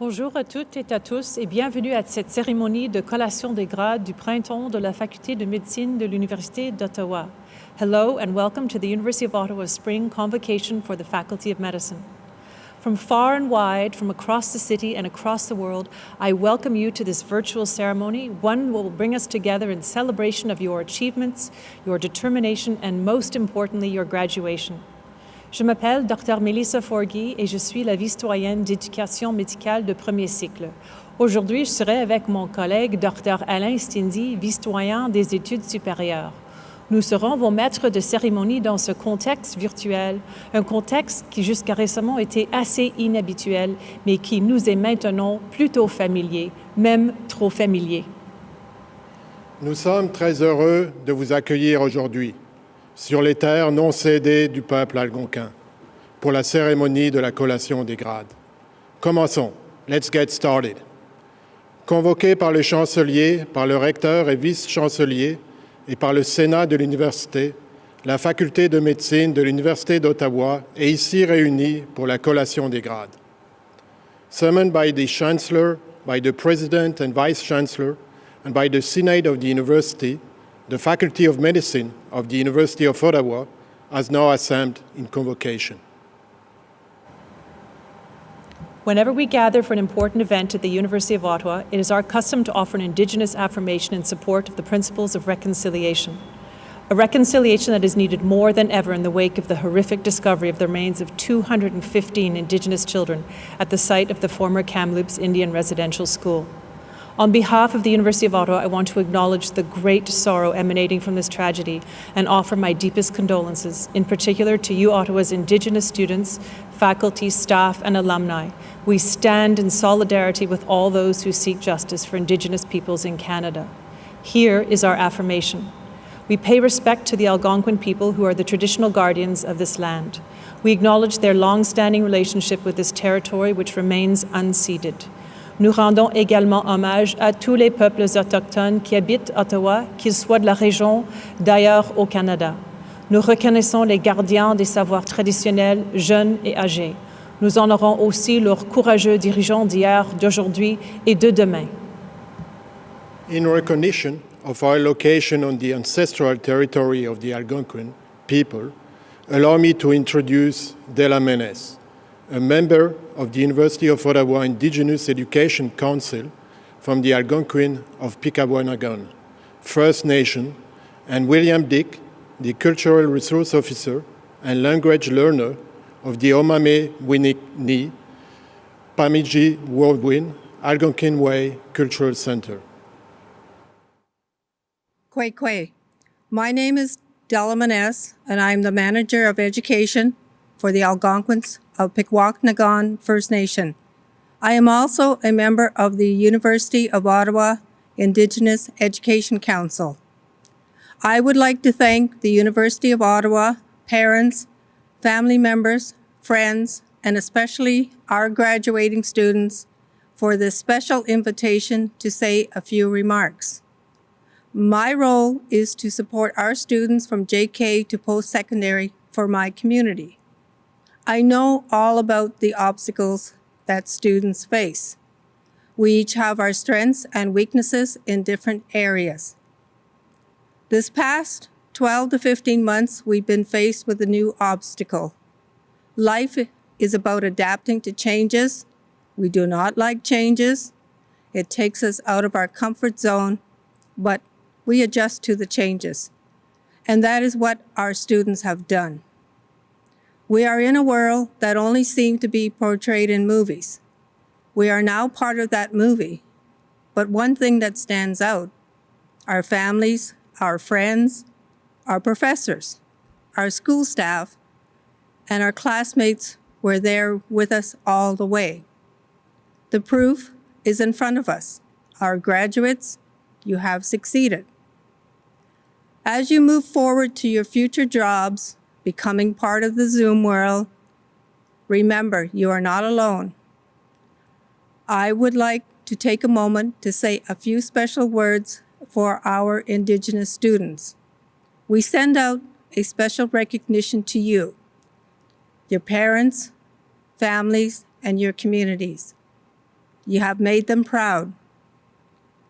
Bonjour à toutes et à tous et bienvenue à cette cérémonie de collation des grades du printemps de la Faculté de médecine de l'Université d'Ottawa. Hello and welcome to the University of Ottawa's spring convocation for the Faculty of Medicine. From far and wide, from across the city and across the world, I welcome you to this virtual ceremony, one that will bring us together in celebration of your achievements, your determination, and most importantly, your graduation. Je m'appelle Dr. Melissa Forgy et je suis la vice-doyenne d'éducation médicale de premier cycle. Aujourd'hui, je serai avec mon collègue Dr. Alain Stindy, vice-doyen des études supérieures. Nous serons vos maîtres de cérémonie dans ce contexte virtuel, un contexte qui jusqu'à récemment était assez inhabituel, mais qui nous est maintenant plutôt familier, même trop familier. Nous sommes très heureux de vous accueillir aujourd'hui sur les terres non cédées du peuple algonquin pour la cérémonie de la collation des grades. Commençons. Let's get started. Convoqué par le chancelier, par le recteur et vice-chancelier et par le Sénat de l'Université, la Faculté de médecine de l'Université d'Ottawa est ici réunie pour la collation des grades. Summoned by the Chancellor, by the President and Vice-Chancellor, and by the Senate of the University, the Faculty of Medicine of the University of Ottawa has now assembled in convocation. Whenever we gather for an important event at the University of Ottawa, it is our custom to offer an Indigenous affirmation in support of the principles of reconciliation. A reconciliation that is needed more than ever in the wake of the horrific discovery of the remains of 215 Indigenous children at the site of the former Kamloops Indian Residential School. On behalf of the University of Ottawa, I want to acknowledge the great sorrow emanating from this tragedy and offer my deepest condolences, in particular to you Ottawa's Indigenous students, faculty, staff, and alumni. We stand in solidarity with all those who seek justice for Indigenous peoples in Canada. Here is our affirmation. We pay respect to the Algonquin people who are the traditional guardians of this land. We acknowledge their long-standing relationship with this territory which remains unceded. Nous rendons également hommage à tous les peuples autochtones qui habitent Ottawa, qu'ils soient de la région, d'ailleurs au Canada. Nous reconnaissons les gardiens des savoirs traditionnels, jeunes et âgés. Nous honorons aussi leurs courageux dirigeants d'hier, d'aujourd'hui et de demain. In recognition of our location on the ancestral territory of the Algonquin people, allow me to introduce Dela Menes, a member of the University of Ottawa Indigenous Education Council from the Algonquin of Picawanagan, First Nation, and William Dick, the Cultural Resource Officer and Language Learner of the Omame-Winni Pamiji Whirlwind Algonquin Way Cultural Center. Kwe. My name is Della Menes, and I'm the Manager of Education for the Algonquins of Pikwakanagan First Nation. I am also a member of the University of Ottawa Indigenous Education Council. I would like to thank the University of Ottawa, parents, family members, friends, and especially our graduating students for this special invitation to say a few remarks. My role is to support our students from JK to post-secondary for my community. I know all about the obstacles that students face. We each have our strengths and weaknesses in different areas. This past 12 to 15 months, we've been faced with a new obstacle. Life is about adapting to changes. We do not like changes. It takes us out of our comfort zone, but we adjust to the changes. And that is what our students have done. We are in a world that only seemed to be portrayed in movies. We are now part of that movie. But one thing that stands out, our families, our friends, our professors, our school staff, and our classmates were there with us all the way. The proof is in front of us. Our graduates, you have succeeded. As you move forward to your future jobs, becoming part of the Zoom world, remember, you are not alone. I would like to take a moment to say a few special words for our Indigenous students. We send out a special recognition to you, your parents, families, and your communities. You have made them proud.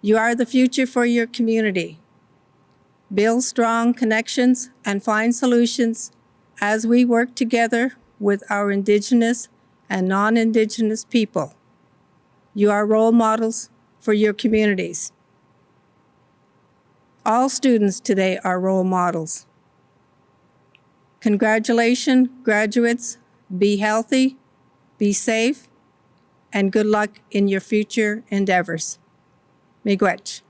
You are the future for your community. Build strong connections and find solutions as we work together with our Indigenous and non-Indigenous people. You are role models for your communities. All students today are role models. Congratulations, graduates. Be healthy, be safe, and good luck in your future endeavors. Miigwech.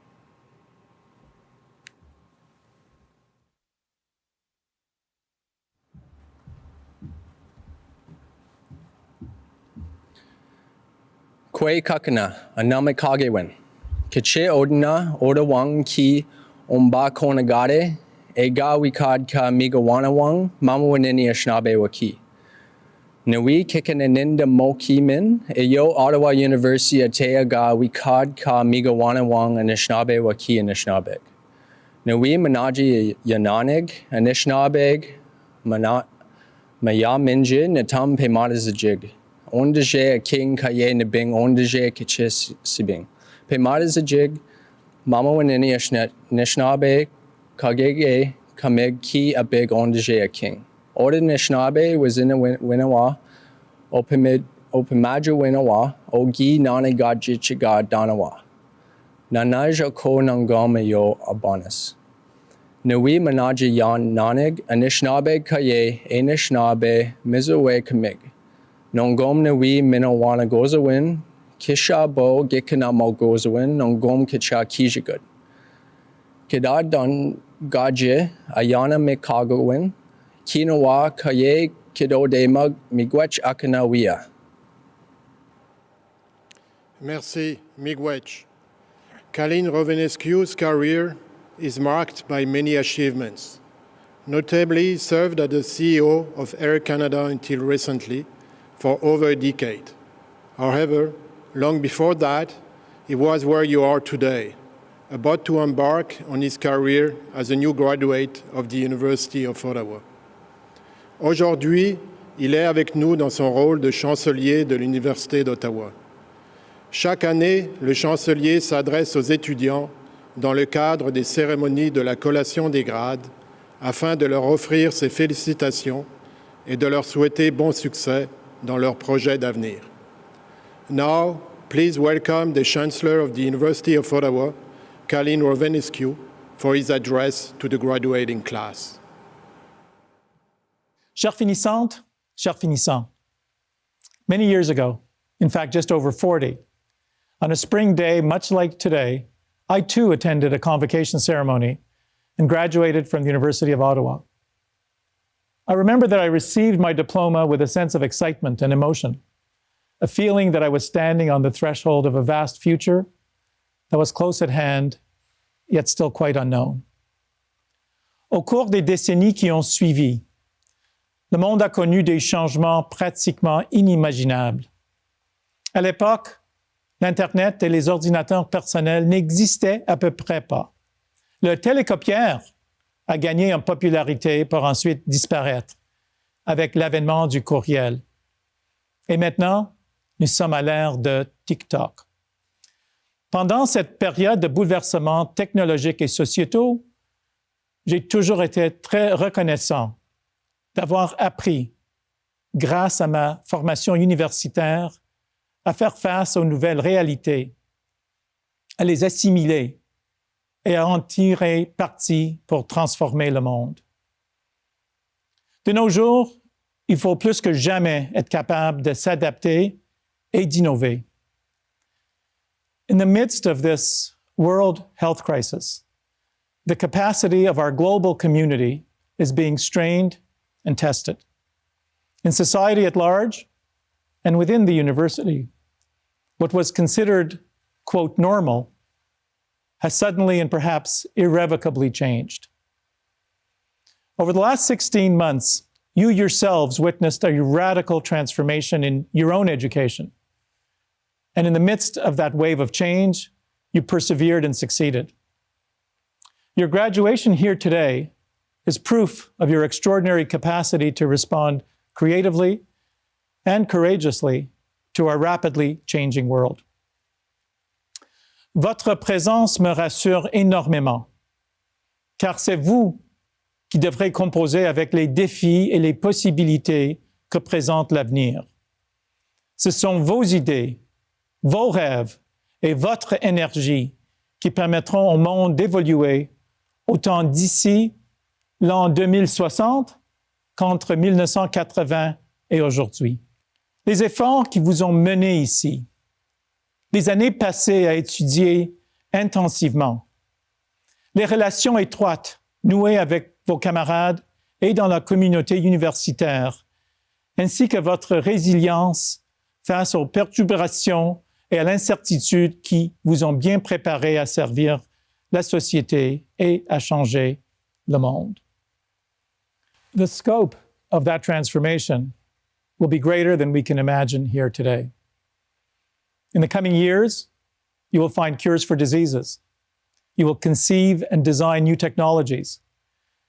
Kwe kakana, anamikagewen. Kiche odina, odawang ki omba konagade, ega wikad ka migawanawang, mamawanini ashnabe waki. Nawi kikaninda moki min, eyo Ottawa University atea ga wikad ka migawanawang anishnabe waki anishnabeg. Nawi manaji yananig, anishnabeg, maya minjin, natam pemadazajig. Ondaje a king kaye nibing, ondaje kichis sibing. Pemadazajig, mama wanini nishnabe, kagege, kameg ki a big ondaje a king. Oda Nishnabe was in a winawa, opimaju winawa, ogi nani gajichiga danawa. Nanaja ko nangama yo abanas. Nui manaja yan nanig, anishnabe kaye, anishnabe, mizowe kamig. Nongom nui minawana gozawin, kisha bo gikana mo gozawin, nongom kicha kijigud. Kidad don gaje, ayana mikagawin, Kinawa kaye kido de miigwech akanawia. Merci, miigwech. Kaline Rovenescu's career is marked by many achievements. Notably, he served as the CEO of Air Canada until recently for over a decade. However, long before that, he was where you are today, about to embark on his career as a new graduate of the University of Ottawa. Aujourd'hui, il est avec nous dans son rôle de chancelier de l'Université d'Ottawa. Chaque année, le chancelier s'adresse aux étudiants dans le cadre des cérémonies de la collation des grades afin de leur offrir ses félicitations et de leur souhaiter bon succès dans leurs projets d'avenir. Now, please welcome the Chancellor of the University of Ottawa, Kaline Rovenescu, for his address to the graduating class. Chères finissantes, chers finissants, many years ago, in fact just over 40, on a spring day much like today, I too attended a convocation ceremony and graduated from the University of Ottawa. I remember that I received my diploma with a sense of excitement and emotion, a feeling that I was standing on the threshold of a vast future that was close at hand, yet still quite unknown. Au cours des décennies qui ont suivi, le monde a connu des changements pratiquement inimaginables. À l'époque, l'Internet et les ordinateurs personnels n'existaient à peu près pas. Le télécopieur a gagné en popularité pour ensuite disparaître avec l'avènement du courriel. Et maintenant, nous sommes à l'ère de TikTok. Pendant cette période de bouleversements technologiques et sociétaux, j'ai toujours été très reconnaissant d'avoir appris, grâce à ma formation universitaire, à faire face aux nouvelles réalités, à les assimiler et à en tirer parti pour transformer le monde. De nos jours, il faut plus que jamais être capable de s'adapter et d'innover. In the midst of this world health crisis, the capacity of our global community is being strained and tested. In society at large, and within the university, what was considered, quote, normal, has suddenly and perhaps irrevocably changed. Over the last 16 months, you yourselves witnessed a radical transformation in your own education. And in the midst of that wave of change, you persevered and succeeded. Your graduation here today is proof of your extraordinary capacity to respond creatively and courageously to our rapidly changing world. Votre présence me rassure énormément, car c'est vous qui devrez composer avec les défis et les possibilités que présente l'avenir. Ce sont vos idées, vos rêves et votre énergie qui permettront au monde d'évoluer autant d'ici l'an 2060 qu'entre 1980 et aujourd'hui. Les efforts qui vous ont menés ici, les années passées à étudier intensivement, les relations étroites nouées avec vos camarades et dans la communauté universitaire, ainsi que votre résilience face aux perturbations et à l'incertitude qui vous ont bien préparé à servir la société et à changer le monde. The scope of that transformation will be greater than we can imagine here today. In the coming years, you will find cures for diseases. You will conceive and design new technologies.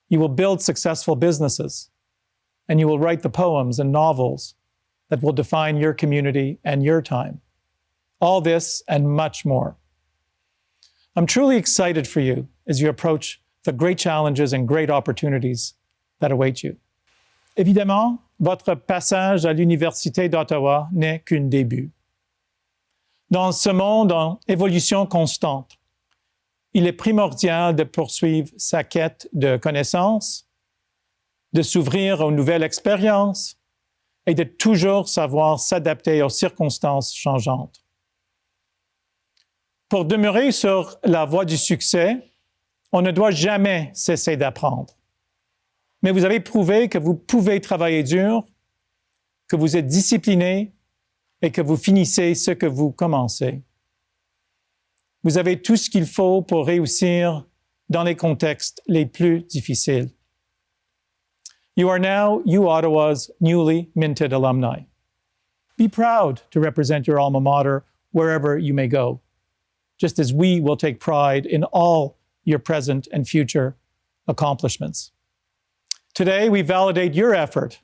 You will build successful businesses. And you will write the poems and novels that will define your community and your time. All this and much more. I'm truly excited for you as you approach the great challenges and great opportunities that await you. Évidemment, votre passage à l'Université d'Ottawa n'est qu'un début. Dans ce monde en évolution constante, il est primordial de poursuivre sa quête de connaissances, de s'ouvrir aux nouvelles expériences et de toujours savoir s'adapter aux circonstances changeantes. Pour demeurer sur la voie du succès, on ne doit jamais cesser d'apprendre. Mais vous avez prouvé que vous pouvez travailler dur, que vous êtes discipliné et que vous finissez ce que vous commencez. Vous avez tout ce qu'il faut pour réussir dans les contextes les plus difficiles. You are now U-Ottawa's newly minted alumni. Be proud to represent your alma mater wherever you may go, just as we will take pride in all your present and future accomplishments. Today, we validate your effort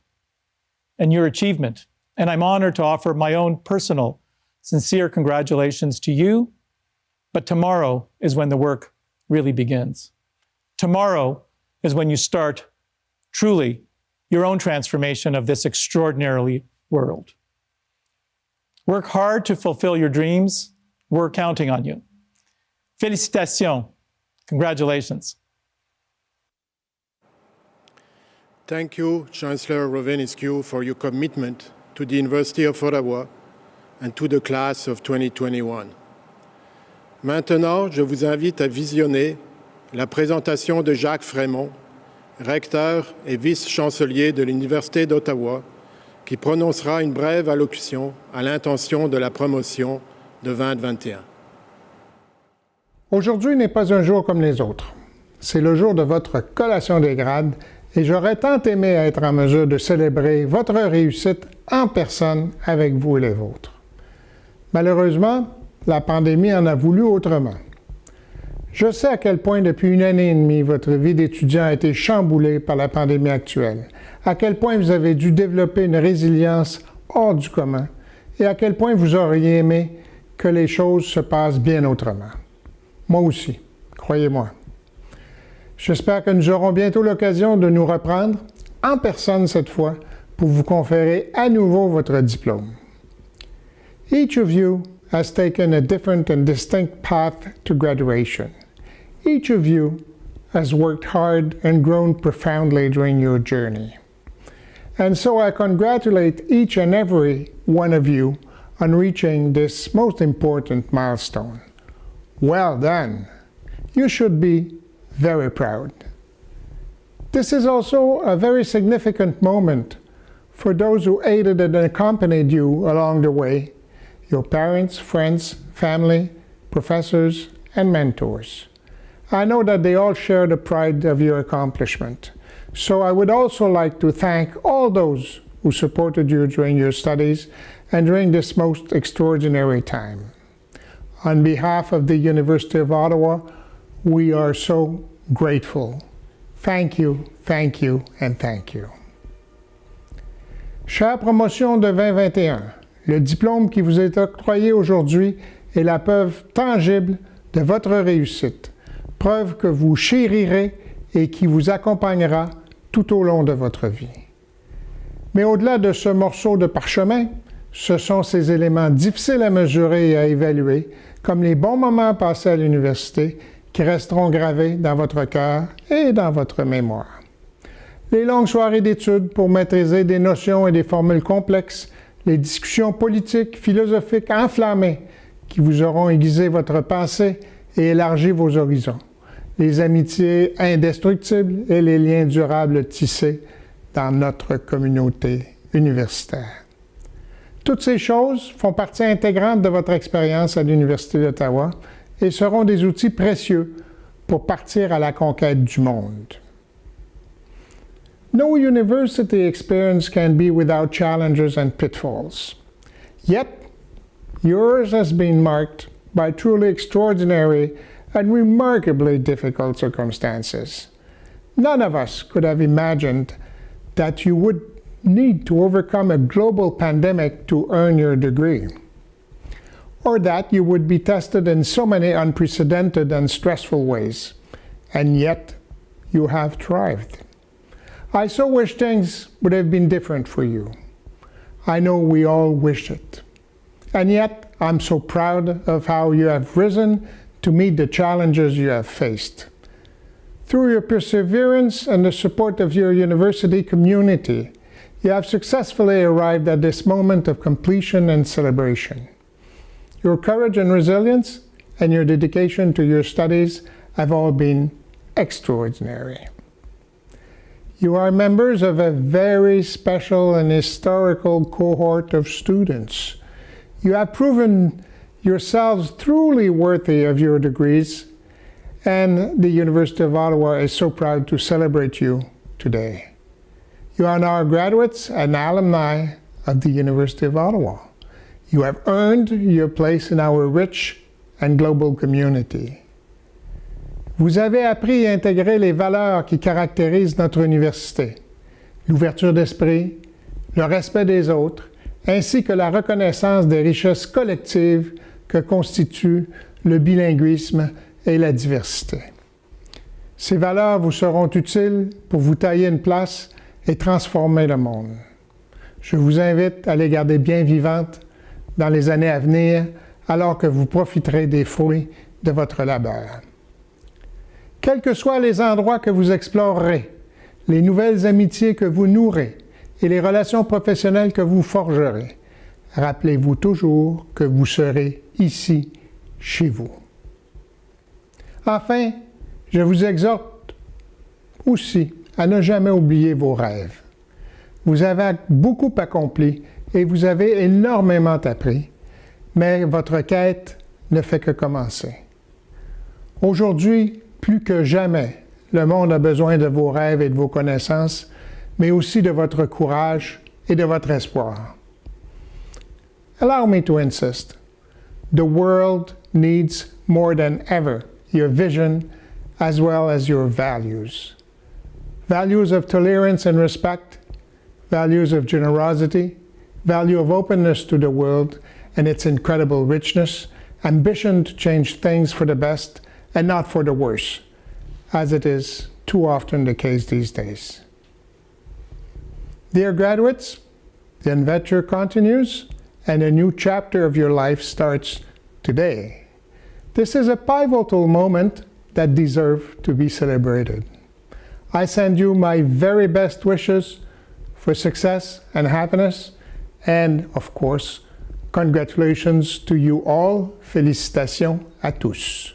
and your achievement, and I'm honored to offer my own personal, sincere congratulations to you, but tomorrow is when the work really begins. Tomorrow is when you start truly your own transformation of this extraordinary world. Work hard to fulfill your dreams. We're counting on you. Félicitations. Congratulations. Thank you, Chancellor Rovenescu, for your commitment to the University of Ottawa and to the class of 2021. Maintenant, je vous invite à visionner la présentation de Jacques Frémont, recteur et vice-chancelier de l'Université d'Ottawa, qui prononcera une brève allocution à l'intention de la promotion de 2021. Aujourd'hui n'est pas un jour comme les autres. C'est le jour de votre collation des grades et j'aurais tant aimé être en mesure de célébrer votre réussite en personne avec vous et les vôtres. Malheureusement, la pandémie en a voulu autrement. Je sais à quel point depuis une année et demie, votre vie d'étudiant a été chamboulée par la pandémie actuelle, à quel point vous avez dû développer une résilience hors du commun et à quel point vous auriez aimé que les choses se passent bien autrement. Moi aussi, croyez-moi. J'espère que nous aurons bientôt l'occasion de nous reprendre, en personne cette fois, pour vous conférer à nouveau votre diplôme. Each of you has taken a different and distinct path to graduation. Each of you has worked hard and grown profoundly during your journey. And so I congratulate each and every one of you on reaching this most important milestone. Well done! You should be very proud. This is also a very significant moment for those who aided and accompanied you along the way, your parents, friends, family, professors, and mentors. I know that they all share the pride of your accomplishment. So I would also like to thank all those who supported you during your studies and during this most extraordinary time. On behalf of the University of Ottawa, we are so grateful. Thank you, and thank you. Chère promotion de 2021, le diplôme qui vous est octroyé aujourd'hui est la preuve tangible de votre réussite, preuve que vous chérirez et qui vous accompagnera tout au long de votre vie. Mais au-delà de ce morceau de parchemin, ce sont ces éléments difficiles à mesurer et à évaluer, comme les bons moments passés à l'université, qui resteront gravés dans votre cœur et dans votre mémoire. Les longues soirées d'études pour maîtriser des notions et des formules complexes, les discussions politiques, philosophiques enflammées qui vous auront aiguisé votre pensée et élargi vos horizons, les amitiés indestructibles et les liens durables tissés dans notre communauté universitaire. Toutes ces choses font partie intégrante de votre expérience à l'Université d'Ottawa et seront des outils précieux pour partir à la conquête du monde. No university experience can be without challenges and pitfalls. Yet, yours has been marked by truly extraordinary and remarkably difficult circumstances. None of us could have imagined that you would need to overcome a global pandemic to earn your degree, or that you would be tested in so many unprecedented and stressful ways, and yet you have thrived. I so wish things would have been different for you. I know we all wish it. And yet, I'm so proud of how you have risen to meet the challenges you have faced. Through your perseverance and the support of your university community, you have successfully arrived at this moment of completion and celebration. Your courage and resilience and your dedication to your studies have all been extraordinary. You are members of a very special and historical cohort of students. You have proven yourselves truly worthy of your degrees, and the University of Ottawa is so proud to celebrate you today. You are now graduates and alumni of the University of Ottawa. You have earned your place in our rich and global community. Vous avez appris et intégré les valeurs qui caractérisent notre université, l'ouverture d'esprit, le respect des autres, ainsi que la reconnaissance des richesses collectives que constituent le bilinguisme et la diversité. Ces valeurs vous seront utiles pour vous tailler une place et transformer le monde. Je vous invite à les garder bien vivantes dans les années à venir, alors que vous profiterez des fruits de votre labeur. Quels que soient les endroits que vous explorerez, les nouvelles amitiés que vous nourrez et les relations professionnelles que vous forgerez, rappelez-vous toujours que vous serez ici, chez vous. Enfin, je vous exhorte aussi à ne jamais oublier vos rêves. Vous avez beaucoup accompli et vous avez énormément appris, mais votre quête ne fait que commencer. Aujourd'hui, plus que jamais, le monde a besoin de vos rêves et de vos connaissances, mais aussi de votre courage et de votre espoir. Allow me to insist. The world needs more than ever your vision as well as your values. Values of tolerance and respect, values of generosity, value of openness to the world and its incredible richness, ambition to change things for the best and not for the worse, as it is too often the case these days. Dear graduates, the adventure continues and a new chapter of your life starts today. This is a pivotal moment that deserves to be celebrated. I send you my very best wishes for success and happiness, and of course, congratulations to you all. Félicitations à tous.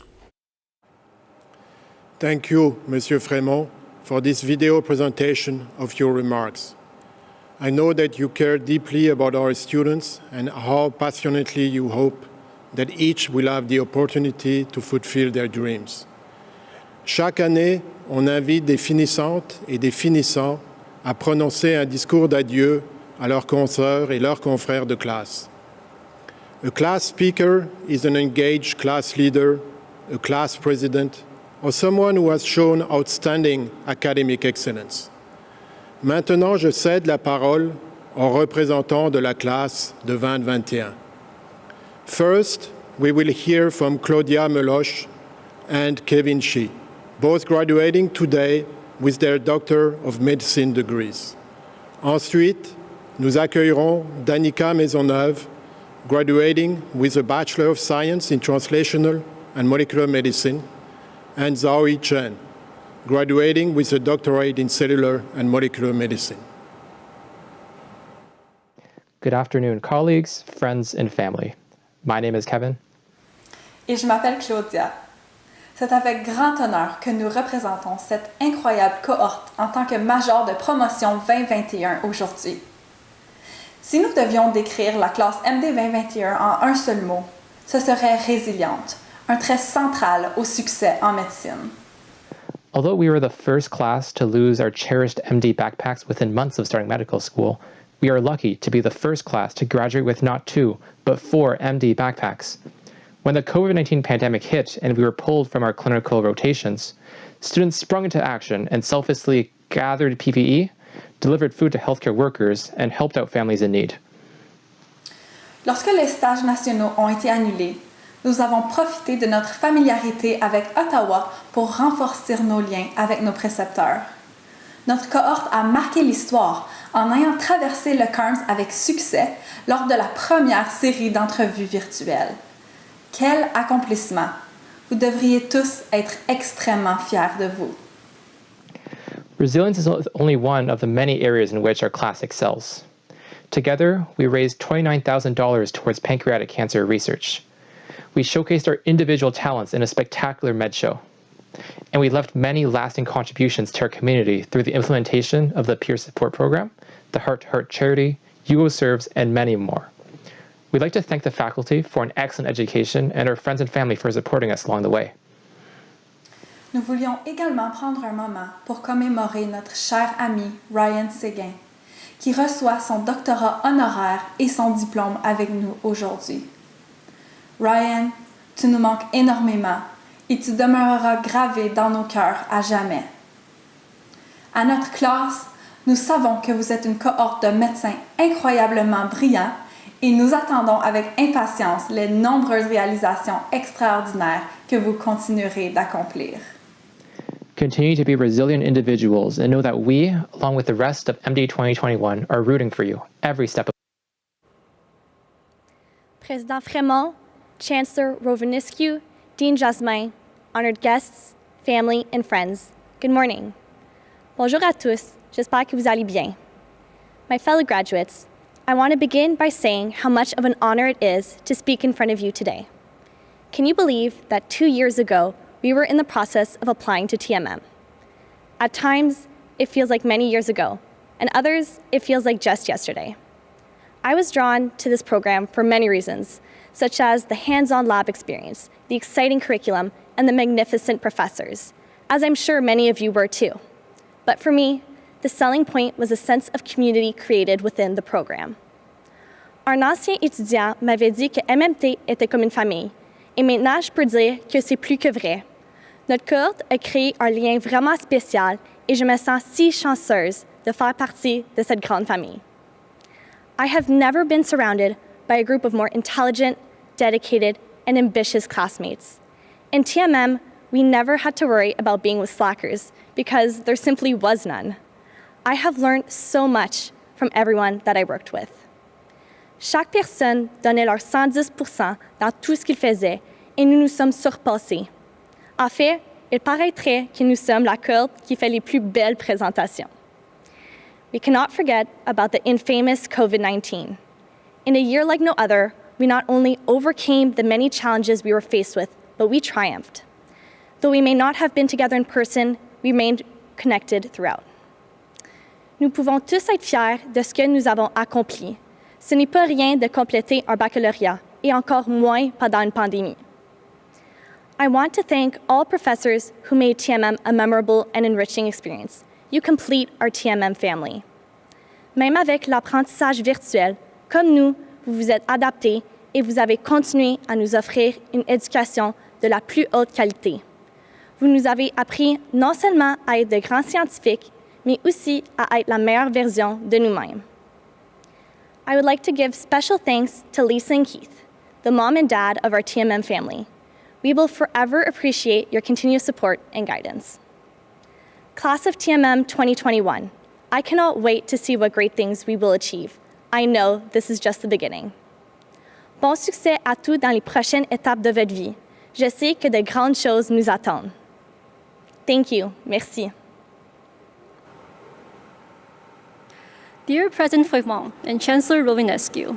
Thank you, Monsieur Frémont, for this video presentation of your remarks. I know that you care deeply about our students and how passionately you hope that each will have the opportunity to fulfill their dreams. Chaque année, on invite des finissantes et des finissants à prononcer un discours d'adieu à leurs consoeurs et leurs confrères de classe. A class speaker is an engaged class leader, a class president, or someone who has shown outstanding academic excellence. Maintenant, je cède la parole aux représentants de la classe de 2021. First, we will hear from Claudia Meloche and Kevin Shi, both graduating today with their Doctor of Medicine degrees. Ensuite, nous accueillerons Danica Maisonneuve, graduating with a Bachelor of Science in Translational and Molecular Medicine, and Zhaoyi Chen, graduating with a doctorate in Cellular and Molecular Medicine. Good afternoon, colleagues, friends, and family. My name is Kevin. Et je m'appelle Claudia. C'est avec grand honneur que nous représentons cette incroyable cohorte en tant que major de promotion 2021 aujourd'hui. Si nous devions décrire la classe MD 2021 en un seul mot, ce serait résiliente, un trait central au succès en médecine. Although we were the first class to lose our cherished MD backpacks within months of starting medical school, we are lucky to be the first class to graduate with not 2, but 4 MD backpacks. When the COVID-19 pandemic hit and we were pulled from our clinical rotations, students sprung into action and selflessly gathered PPE, delivered food to healthcare workers, and helped out families in need. Lorsque les stages nationaux ont été annulés, nous avons profité de notre familiarité avec Ottawa pour renforcer nos liens avec nos précepteurs. Notre cohorte a marqué l'histoire en ayant traversé le CARMS avec succès lors de la première série d'entrevues virtuelles. Quel accomplissement! Vous devriez tous être extrêmement fiers de vous. Resilience is only one of the many areas in which our class excels. Together, we raised $29,000 towards pancreatic cancer research. We showcased our individual talents in a spectacular med show. And we left many lasting contributions to our community through the implementation of the Peer Support Program, the Heart to Heart Charity, UO Serves, and many more. We'd like to thank the faculty for an excellent education and our friends and family for supporting us along the way. Nous voulions également prendre un moment pour commémorer notre cher ami Ryan Séguin, qui reçoit son doctorat honoraire et son diplôme avec nous aujourd'hui. Ryan, tu nous manques énormément et tu demeureras gravé dans nos cœurs à jamais. À notre classe, nous savons que vous êtes une cohorte de médecins incroyablement brillants et nous attendons avec impatience les nombreuses réalisations extraordinaires que vous continuerez d'accomplir. Continue to be resilient individuals and know that we, along with the rest of MD 2021, are rooting for you every step of Président Frémont, Chancellor Rovaniescu, Dean Jasmin, honored guests, family, and friends, good morning. Bonjour à tous, j'espère que vous allez bien. My fellow graduates, I want to begin by saying how much of an honor it is to speak in front of you today. Can you believe that 2 years ago, we were in the process of applying to TMM? At times, it feels like many years ago, and others, it feels like just yesterday. I was drawn to this program for many reasons, such as the hands-on lab experience, the exciting curriculum, and the magnificent professors, as I'm sure many of you were too. But for me, the selling point was a sense of community created within the program. Un ancien étudiant m'avait dit que MMT était comme une famille, et maintenant je peux dire que c'est plus que vrai. Notre cohorte a créé un lien vraiment spécial et je me sens si chanceuse de faire partie de cette grande famille. I have never been surrounded by a group of more intelligent, dedicated, and ambitious classmates. In TMM, we never had to worry about being with slackers because there simply was none. I have learned so much from everyone that I worked with. Chaque personne donnait leur 110% dans tout ce qu'ils faisaient et nous nous sommes surpassés. En fait, il paraîtrait que nous sommes la cohorte qui fait les plus belles présentations. We cannot forget about the infamous COVID-19. In a year like no other, we not only overcame the many challenges we were faced with, but we triumphed. Though we may not have been together in person, we remained connected throughout. Nous pouvons tous être fiers de ce que nous avons accompli. Ce n'est pas rien de compléter un baccalauréat, et encore moins pendant une pandémie. I want to thank all professors who made TMM a memorable and enriching experience. You complete our TMM family. Même avec l'apprentissage virtuel, comme nous, vous vous êtes adaptés et vous avez continué à nous offrir une éducation de la plus haute qualité. Vous nous avez appris non seulement à être de grands scientifiques, mais aussi à être la meilleure version de nous-mêmes. I would like to give special thanks to Lisa and Keith, the mom and dad of our TMM family. We will forever appreciate your continued support and guidance. Class of TMM 2021, I cannot wait to see what great things we will achieve. I know this is just the beginning. Bon succès à tous dans les prochaines étapes de votre vie. Je sais que de grandes choses nous attendent. Thank you. Merci. Dear President Feuillemand and Chancellor Rovinescu,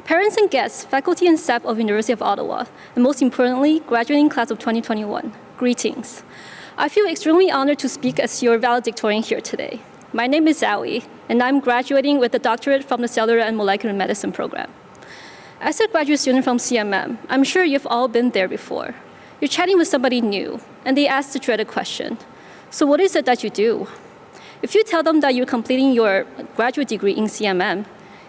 parents and guests, faculty and staff of University of Ottawa, and most importantly, graduating class of 2021, greetings. I feel extremely honored to speak as your valedictorian here today. My name is Zowie, and I'm graduating with a doctorate from the Cellular and Molecular Medicine program. As a graduate student from CMM, I'm sure you've all been there before. You're chatting with somebody new, and they ask the dreaded question, so what is it that you do? If you tell them that you're completing your graduate degree in CMM,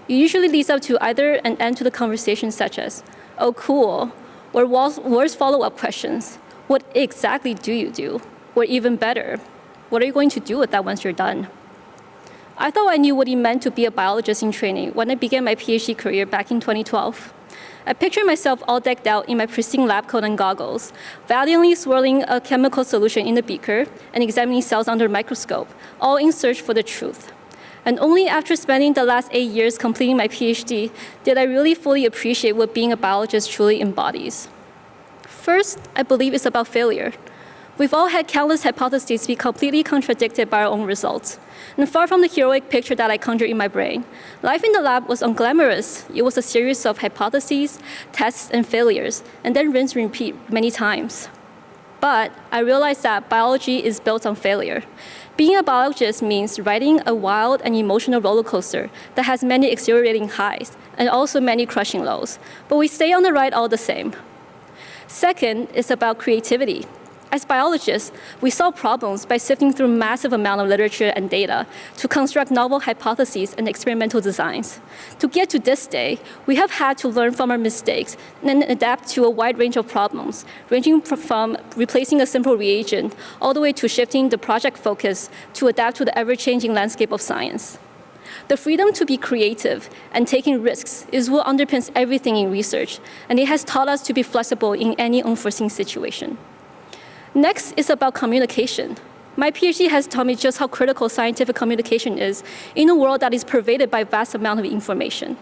it usually leads up to either an end to the conversation such as, oh, cool, or worse follow-up questions. What exactly do you do? Or even better, what are you going to do with that once you're done? I thought I knew what it meant to be a biologist in training when I began my PhD career back in 2012. I pictured myself all decked out in my pristine lab coat and goggles, valiantly swirling a chemical solution in the beaker and examining cells under a microscope, all in search for the truth. And only after spending the last 8 years completing my PhD did I really fully appreciate what being a biologist truly embodies. First, I believe it's about failure. We've all had countless hypotheses be completely contradicted by our own results. And far from the heroic picture that I conjured in my brain, life in the lab was unglamorous. It was a series of hypotheses, tests, and failures, and then rinse and repeat many times. But I realized that biology is built on failure. Being a biologist means riding a wild and emotional roller coaster that has many exhilarating highs and also many crushing lows, but we stay on the ride all the same. Second is about creativity. As biologists, we solve problems by sifting through massive amount of literature and data to construct novel hypotheses and experimental designs. To get to this day, we have had to learn from our mistakes and adapt to a wide range of problems, ranging from replacing a simple reagent all the way to shifting the project focus to adapt to the ever-changing landscape of science. The freedom to be creative and taking risks is what underpins everything in research, and it has taught us to be flexible in any unforeseen situation. Next is about communication. My PhD has taught me just how critical scientific communication is in a world that is pervaded by vast amount of information.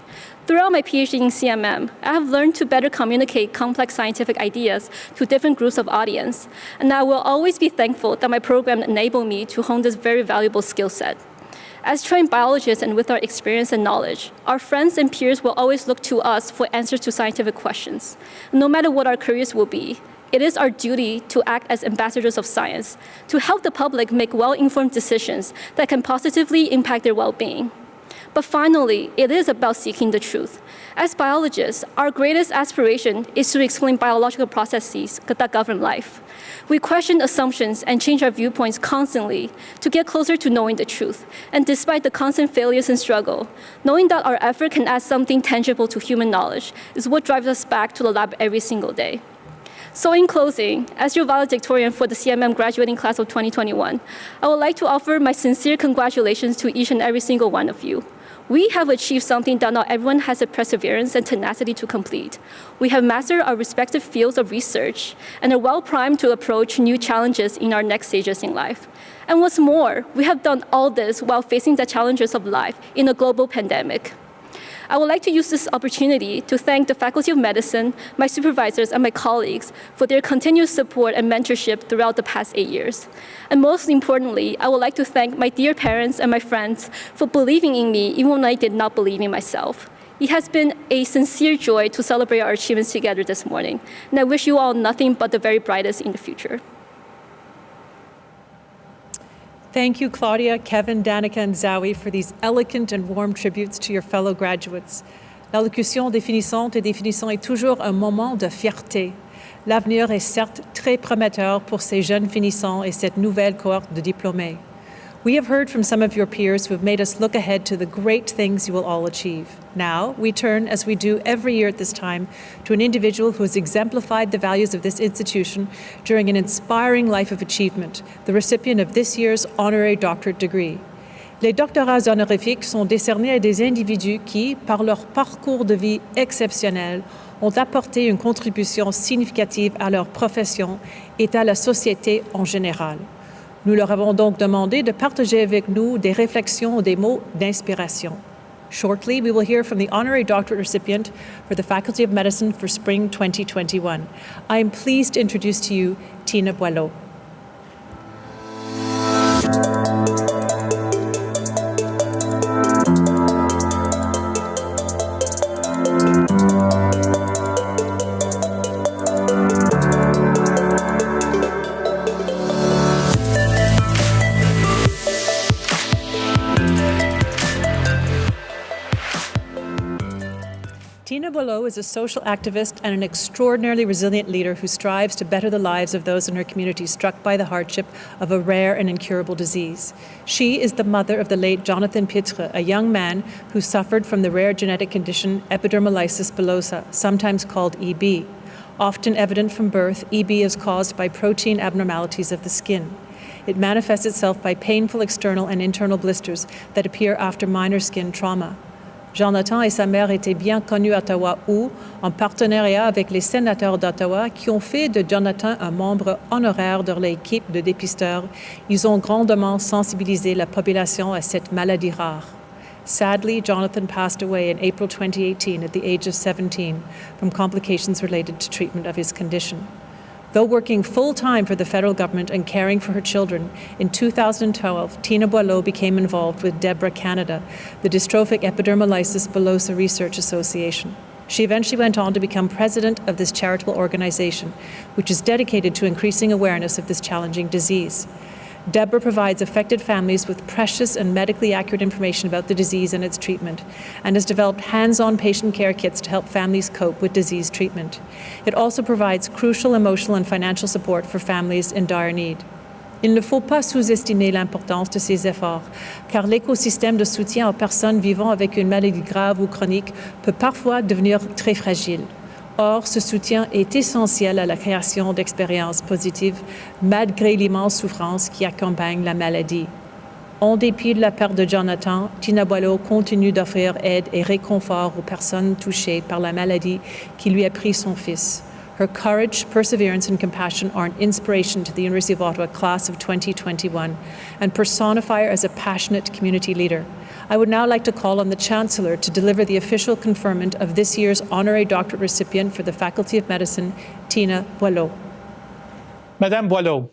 Throughout my PhD in CMM, I have learned to better communicate complex scientific ideas to different groups of audience, and I will always be thankful that my program enabled me to hone this very valuable skill set. As trained biologists and with our experience and knowledge, our friends and peers will always look to us for answers to scientific questions. No matter what our careers will be, it is our duty to act as ambassadors of science, to help the public make well-informed decisions that can positively impact their well-being. But finally, it is about seeking the truth. As biologists, our greatest aspiration is to explain biological processes that govern life. We question assumptions and change our viewpoints constantly to get closer to knowing the truth. And despite the constant failures and struggle, knowing that our effort can add something tangible to human knowledge is what drives us back to the lab every single day. So in closing, as your valedictorian for the CMM graduating class of 2021, I would like to offer my sincere congratulations to each and every single one of you. We have achieved something that not everyone has the perseverance and tenacity to complete. We have mastered our respective fields of research and are well primed to approach new challenges in our next stages in life. And what's more, we have done all this while facing the challenges of life in a global pandemic. I would like to use this opportunity to thank the Faculty of Medicine, my supervisors, and my colleagues for their continued support and mentorship throughout the past 8 years. And most importantly, I would like to thank my dear parents and my friends for believing in me even when I did not believe in myself. It has been a sincere joy to celebrate our achievements together this morning, and I wish you all nothing but the very brightest in the future. Thank you, Claudia, Kevin, Danica, and Zowie for these elegant and warm tributes to your fellow graduates. L'allocution des finissantes et des finissants est toujours un moment de fierté. L'avenir est certes très prometteur pour ces jeunes finissants et cette nouvelle cohorte de diplômés. We have heard from some of your peers who have made us look ahead to the great things you will all achieve. Now, we turn, as we do every year at this time, to an individual who has exemplified the values of this institution during an inspiring life of achievement, the recipient of this year's honorary doctorate degree. Les doctorats honorifiques sont décernés à des individus qui, par leur parcours de vie exceptionnel, ont apporté une contribution significative à leur profession et à la société en général. Nous leur avons donc demandé de partager avec nous des réflexions ou des mots d'inspiration. Shortly, we will hear from the honorary doctorate recipient for the Faculty of Medicine for Spring 2021. I am pleased to introduce to you Tina Boileau. Tina Boileau is a social activist and an extraordinarily resilient leader who strives to better the lives of those in her community struck by the hardship of a rare and incurable disease. She is the mother of the late Jonathan Pitre, a young man who suffered from the rare genetic condition epidermolysis bullosa, sometimes called EB. Often evident from birth, EB is caused by protein abnormalities of the skin. It manifests itself by painful external and internal blisters that appear after minor skin trauma. Jonathan et sa mère étaient bien connus à Ottawa où, en partenariat avec les sénateurs d'Ottawa qui ont fait de Jonathan un membre honoraire de l'équipe de dépisteurs, ils ont grandement sensibilisé la population à cette maladie rare. Sadly, Jonathan passed away in April 2018 at the age of 17 from complications related to treatment of his condition. Though working full-time for the federal government and caring for her children, in 2012, Tina Boileau became involved with DEBRA Canada, the Dystrophic Epidermolysis Bullosa Research Association. She eventually went on to become president of this charitable organization, which is dedicated to increasing awareness of this challenging disease. DEBRA provides affected families with precious and medically accurate information about the disease and its treatment, and has developed hands-on patient care kits to help families cope with disease treatment. It also provides crucial emotional and financial support for families in dire need. Il ne faut pas sous-estimer l'importance de ces efforts, car l'écosystème de soutien aux personnes vivant avec une maladie grave ou chronique peut parfois devenir très fragile. Or, ce soutien est essentiel à la création d'expériences positives, malgré l'immense souffrance qui accompagne la maladie. En dépit de la perte de Jonathan, Tina Boileau continue d'offrir aide et réconfort aux personnes touchées par la maladie qui lui a pris son fils. Her courage, perseverance, and compassion are an inspiration to the University of Ottawa class of 2021 and personify her as a passionate community leader. I would now like to call on the Chancellor to deliver the official conferment of this year's honorary doctorate recipient for the Faculty of Medicine, Tina Boileau. Madame Boileau,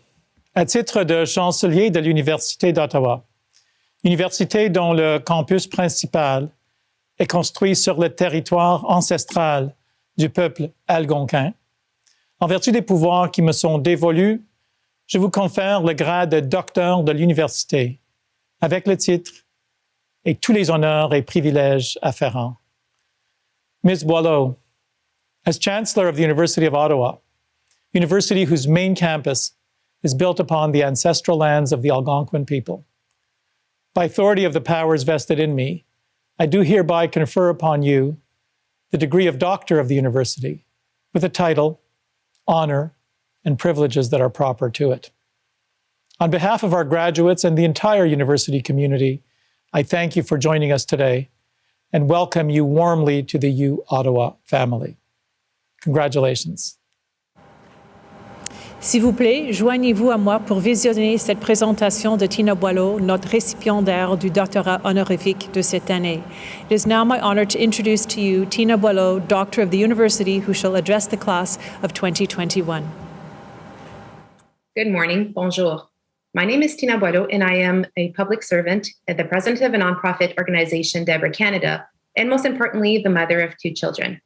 à titre de chancelier de l'Université d'Ottawa, université dont le campus principal est construit sur le territoire ancestral du peuple algonquin, en vertu des pouvoirs qui me sont dévolus, je vous confère le grade de docteur de l'université, avec le titre et tous les honneurs et privilèges afférents. Ms. Boileau, as Chancellor of the University of Ottawa, university whose main campus is built upon the ancestral lands of the Algonquin people, by authority of the powers vested in me, I do hereby confer upon you the degree of Doctor of the University with a title, honor, and privileges that are proper to it. On behalf of our graduates and the entire university community, I thank you for joining us today and welcome you warmly to the U Ottawa family. Congratulations. S'il vous plaît, joignez-vous à moi pour visionner cette présentation de Tina Boileau, notre récipiendaire du doctorat honorifique de cette année. It is now my honor to introduce to you Tina Boileau, Doctor of the University, who shall address the class of 2021. Good morning. Bonjour. My name is Tina Boileau, and I am a public servant at the president of a nonprofit organization, DEBRA Canada, and most importantly, the mother of 2 children.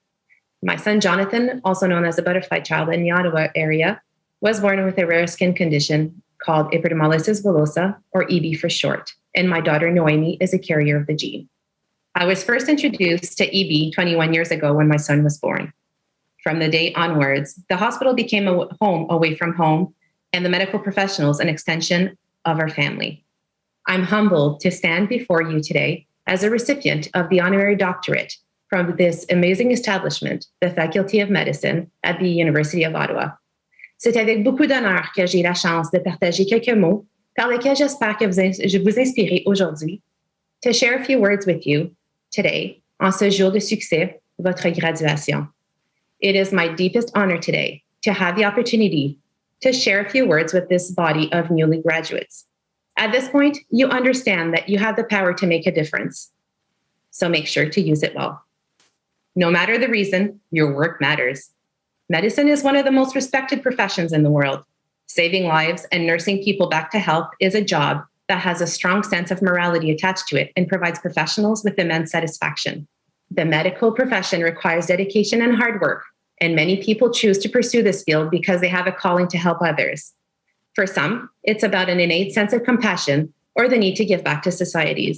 My son, Jonathan, also known as the butterfly child in the Ottawa area, was born with a rare skin condition called epidermolysis bullosa, or EB for short, and my daughter, Noemi, is a carrier of the gene. I was first introduced to EB 21 years ago when my son was born. From the day onwards, the hospital became a home away from home, and the medical professionals an extension of our family. I'm humbled to stand before you today as a recipient of the honorary doctorate from this amazing establishment, the Faculty of Medicine at the University of Ottawa. C'est avec beaucoup d'honneur que j'ai la chance de partager quelques mots par lesquels j'espère que je vous inspirer aujourd'hui, to share a few words with you today en ce jour de succès, votre graduation. it is my deepest honor today to have the opportunity to share a few words with this body of newly graduates. At this point, you understand that you have the power to make a difference. So make sure to use it well. No matter the reason, your work matters. Medicine is one of the most respected professions in the world. Saving lives and nursing people back to health is a job that has a strong sense of morality attached to it and provides professionals with immense satisfaction. The medical profession requires dedication and hard work, and many people choose to pursue this field because they have a calling to help others. For some, it's about an innate sense of compassion or the need to give back to society.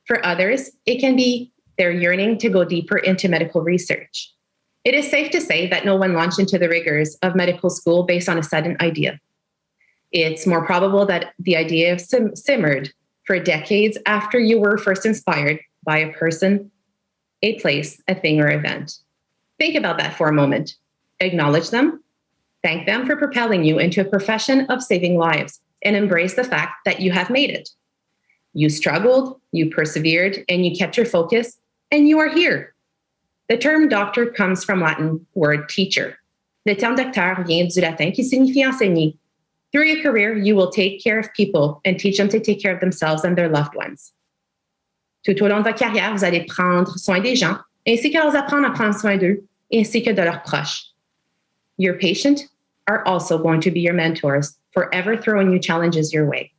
For others, it can be their yearning to go deeper into medical research. It is safe to say that no one launched into the rigors of medical school based on a sudden idea. It's more probable that the idea simmered for decades after you were first inspired by a person, a place, a thing, or event. Think about that for a moment. Acknowledge them, thank them for propelling you into a profession of saving lives, and embrace the fact that you have made it. You struggled, you persevered, and you kept your focus, and you are here. The term doctor comes from Latin word teacher. Le terme docteur vient du latin qui signifie enseigner. Through your career, you will take care of people and teach them to take care of themselves and their loved ones. Tout au long de votre carrière, vous allez prendre soin des gens, ainsi que leur apprendre à prendre soin d'eux, ainsi que de leurs proches. Your patients are also going to be your mentors, forever throwing new challenges your way.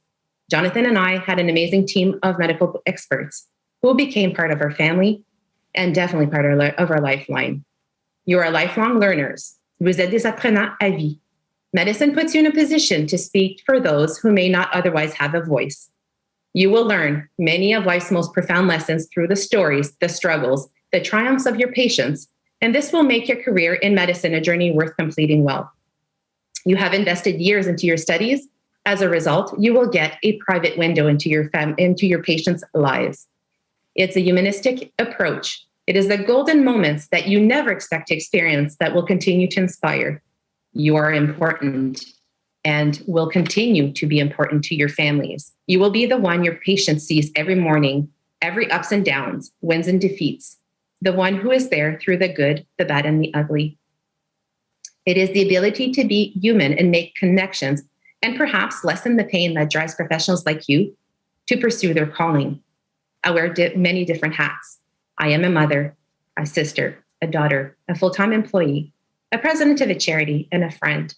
Jonathan and I had an amazing team of medical experts who became part of our family and definitely part of our lifeline. You are lifelong learners. Vous êtes des apprenants à vie. Medicine puts you in a position to speak for those who may not otherwise have a voice. You will learn many of life's most profound lessons through the stories, the struggles, the triumphs of your patients, and this will make your career in medicine a journey worth completing well. You have invested years into your studies. As a result, you will get a private window into your patients' lives. It's a humanistic approach. It is the golden moments that you never expect to experience that will continue to inspire. You are important and will continue to be important to your families. You will be the one your patient sees every morning, every ups and downs, wins and defeats, the one who is there through the good, the bad, and the ugly. It is the ability to be human and make connections and perhaps lessen the pain that drives professionals like you to pursue their calling. I wear many different hats. I am a mother, a sister, a daughter, a full-time employee, a president of a charity, and a friend.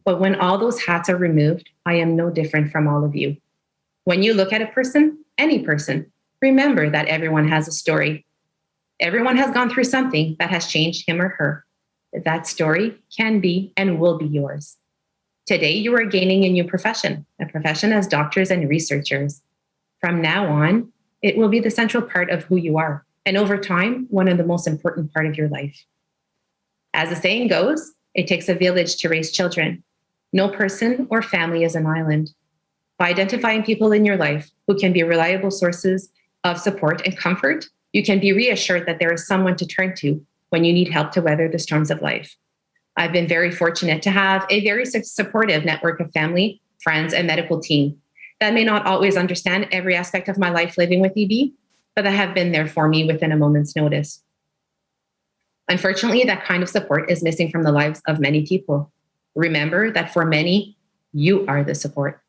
But when all those hats are removed, I am no different from all of you. When you look at a person, any person, remember that everyone has a story. Everyone has gone through something that has changed him or her. That story can be and will be yours. Today, you are gaining a new profession, a profession as doctors and researchers. From now on, it will be the central part of who you are, and over time, one of the most important part of your life. As the saying goes, it takes a village to raise children. No person or family is an island. By identifying people in your life who can be reliable sources of support and comfort, you can be reassured that there is someone to turn to when you need help to weather the storms of life. I've been very fortunate to have a very supportive network of family, friends, and medical team that may not always understand every aspect of my life living with EB, but that have been there for me within a moment's notice. Unfortunately, that kind of support is missing from the lives of many people. Remember that for many, you are the support.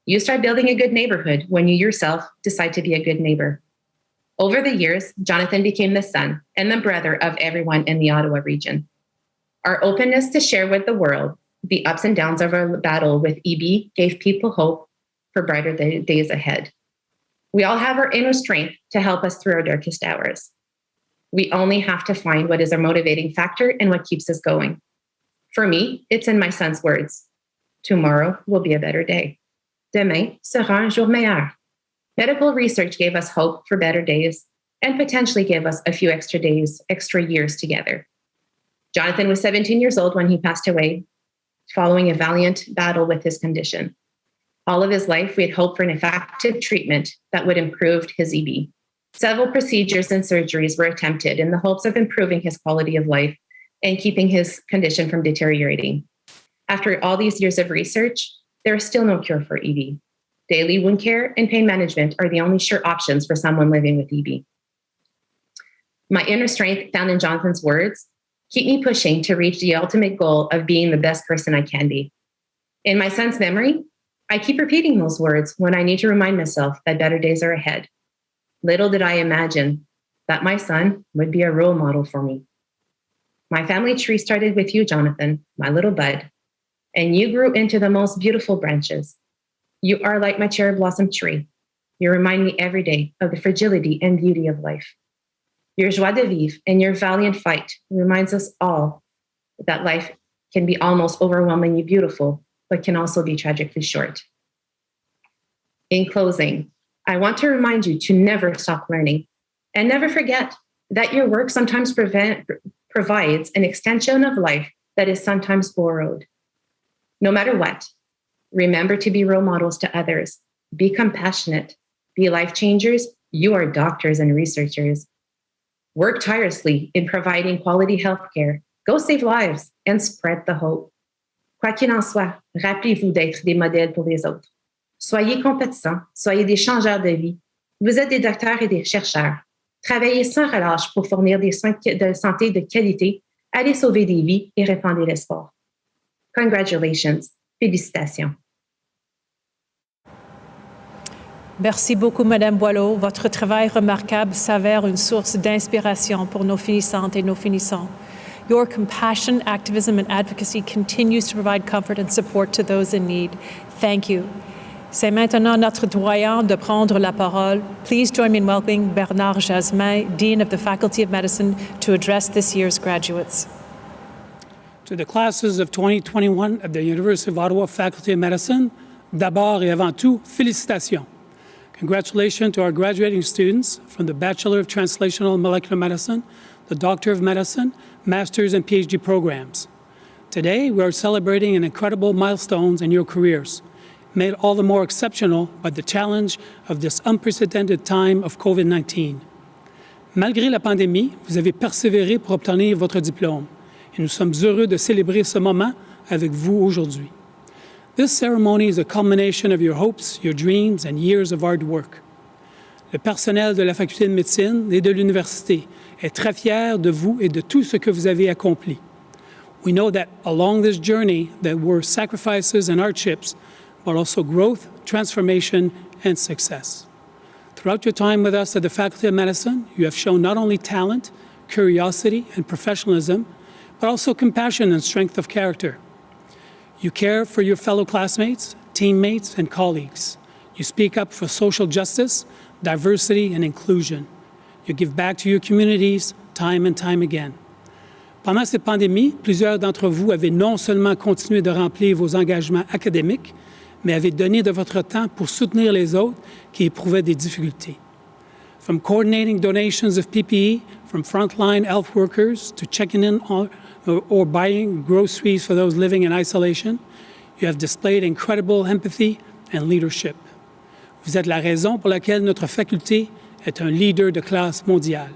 You start building a good neighborhood when you yourself decide to be a good neighbor. Over the years, Jonathan became the son and the brother of everyone in the Ottawa region. Our openness to share with the world the ups and downs of our battle with EB gave people hope for brighter days ahead. We all have our inner strength to help us through our darkest hours. We only have to find what is our motivating factor and what keeps us going. For me, it's in my son's words. Tomorrow will be a better day. Demain sera un jour meilleur. Medical research gave us hope for better days and potentially gave us a few extra days, extra years together. Jonathan was 17 years old when he passed away, following a valiant battle with his condition. All of his life, we had hoped for an effective treatment that would improve his EB. Several procedures and surgeries were attempted in the hopes of improving his quality of life and keeping his condition from deteriorating. After all these years of research, there is still no cure for EB. Daily wound care and pain management are the only sure options for someone living with EB. My inner strength found in Jonathan's words keep me pushing to reach the ultimate goal of being the best person I can be. In my son's memory, I keep repeating those words when I need to remind myself that better days are ahead. Little did I imagine that my son would be a role model for me. My family tree started with you, Jonathan, my little bud, and you grew into the most beautiful branches. You are like my cherry blossom tree. You remind me every day of the fragility and beauty of life. Your joie de vivre and your valiant fight reminds us all that life can be almost overwhelmingly beautiful, but can also be tragically short. In closing, I want to remind you to never stop learning and never forget that your work sometimes provides an extension of life that is sometimes borrowed. No matter what, remember to be role models to others. Be compassionate. Be life changers. You are doctors and researchers. Work tirelessly in providing quality healthcare. Go save lives and spread the hope. Quoi qu'il en soit, rappelez-vous d'être des modèles pour les autres. Soyez compétents, soyez des changeurs de vie. Vous êtes des docteurs et des chercheurs. Travaillez sans relâche pour fournir des soins de santé de qualité, allez sauver des vies et répandre l'espoir. Congratulations. Félicitations. Merci beaucoup, Madame Boileau. Votre travail remarquable s'avère une source d'inspiration pour nos finissantes et nos finissants. Your compassion, activism, and advocacy continues to provide comfort and support to those in need. Thank you. C'est maintenant notre doyen de prendre la parole. Please join me in welcoming Bernard Jasmin, Dean of the Faculty of Medicine, to address this year's graduates. To the classes of 2021 of the University of Ottawa Faculty of Medicine, d'abord et avant tout, félicitations. Congratulations to our graduating students from the Bachelor of Translational Molecular Medicine, the Doctor of Medicine, Master's and PhD programs. Today, we are celebrating an incredible milestones in your careers, made all the more exceptional by the challenge of this unprecedented time of COVID-19. Malgré la pandémie, vous avez persévéré pour obtenir votre diplôme, et nous sommes heureux de célébrer ce moment avec vous aujourd'hui. This ceremony is a culmination of your hopes, your dreams, and years of hard work. Le personnel de la Faculté de médecine et de l'Université est très fier de vous et de tout ce que vous avez accompli. We know that along this journey there were sacrifices and hardships, but also growth, transformation, and success. Throughout your time with us at the Faculty of Medicine, you have shown not only talent, curiosity, and professionalism, but also compassion and strength of character. You care for your fellow classmates, teammates, and colleagues. You speak up for social justice, diversity, and inclusion. You give back to your communities time and time again. Pendant cette pandémie, plusieurs d'entre vous avaient non seulement continué de remplir vos engagements académiques, mais avez donné de votre temps pour soutenir les autres qui éprouvaient des difficultés. From coordinating donations of PPE from frontline health workers to checking in on or buying groceries for those living in isolation, you have displayed incredible empathy and leadership. Vous êtes la raison pour laquelle notre faculté est un leader de classe mondiale.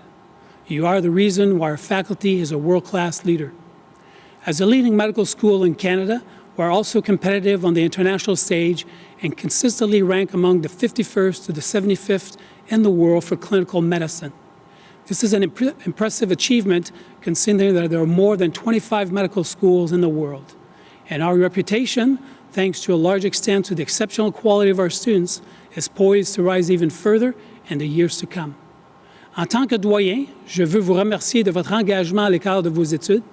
You are the reason why our faculty is a world-class leader. As a leading medical school in Canada, we are also competitive on the international stage and consistently rank among the 51st to the 75th in the world for clinical medicine. This is an impressive achievement considering that there are more than 25 medical schools in the world. And our reputation, thanks to a large extent to the exceptional quality of our students, is poised to rise even further in the years to come. En tant que doyen, je veux vous remercier de votre engagement à l'écart de vos études,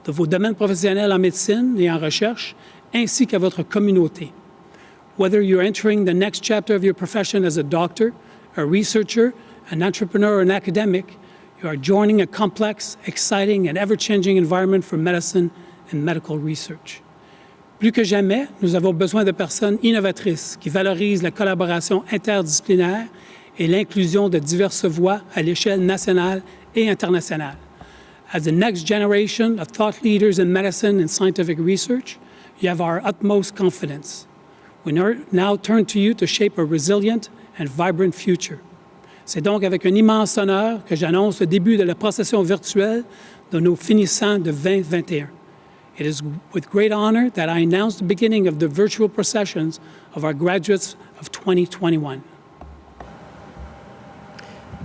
de vos domaines professionnels en médecine et en recherche, ainsi qu'à votre communauté. Whether you're entering the next chapter of your profession as a doctor, a researcher, an entrepreneur, or an academic, you are joining a complex, exciting, and ever-changing environment for medicine and medical research. Plus que jamais, nous avons besoin de personnes innovatrices qui valorisent la collaboration interdisciplinaire et l'inclusion de diverses voix à l'échelle nationale et internationale. As the next generation of thought leaders in medicine and scientific research, you have our utmost confidence. We now turn to you to shape a resilient and vibrant future. C'est donc avec un immense honneur que j'annonce le début de la procession virtuelle de nos finissants de 2021. It is with great honor that I announce the beginning of the virtual processions of our graduates of 2021.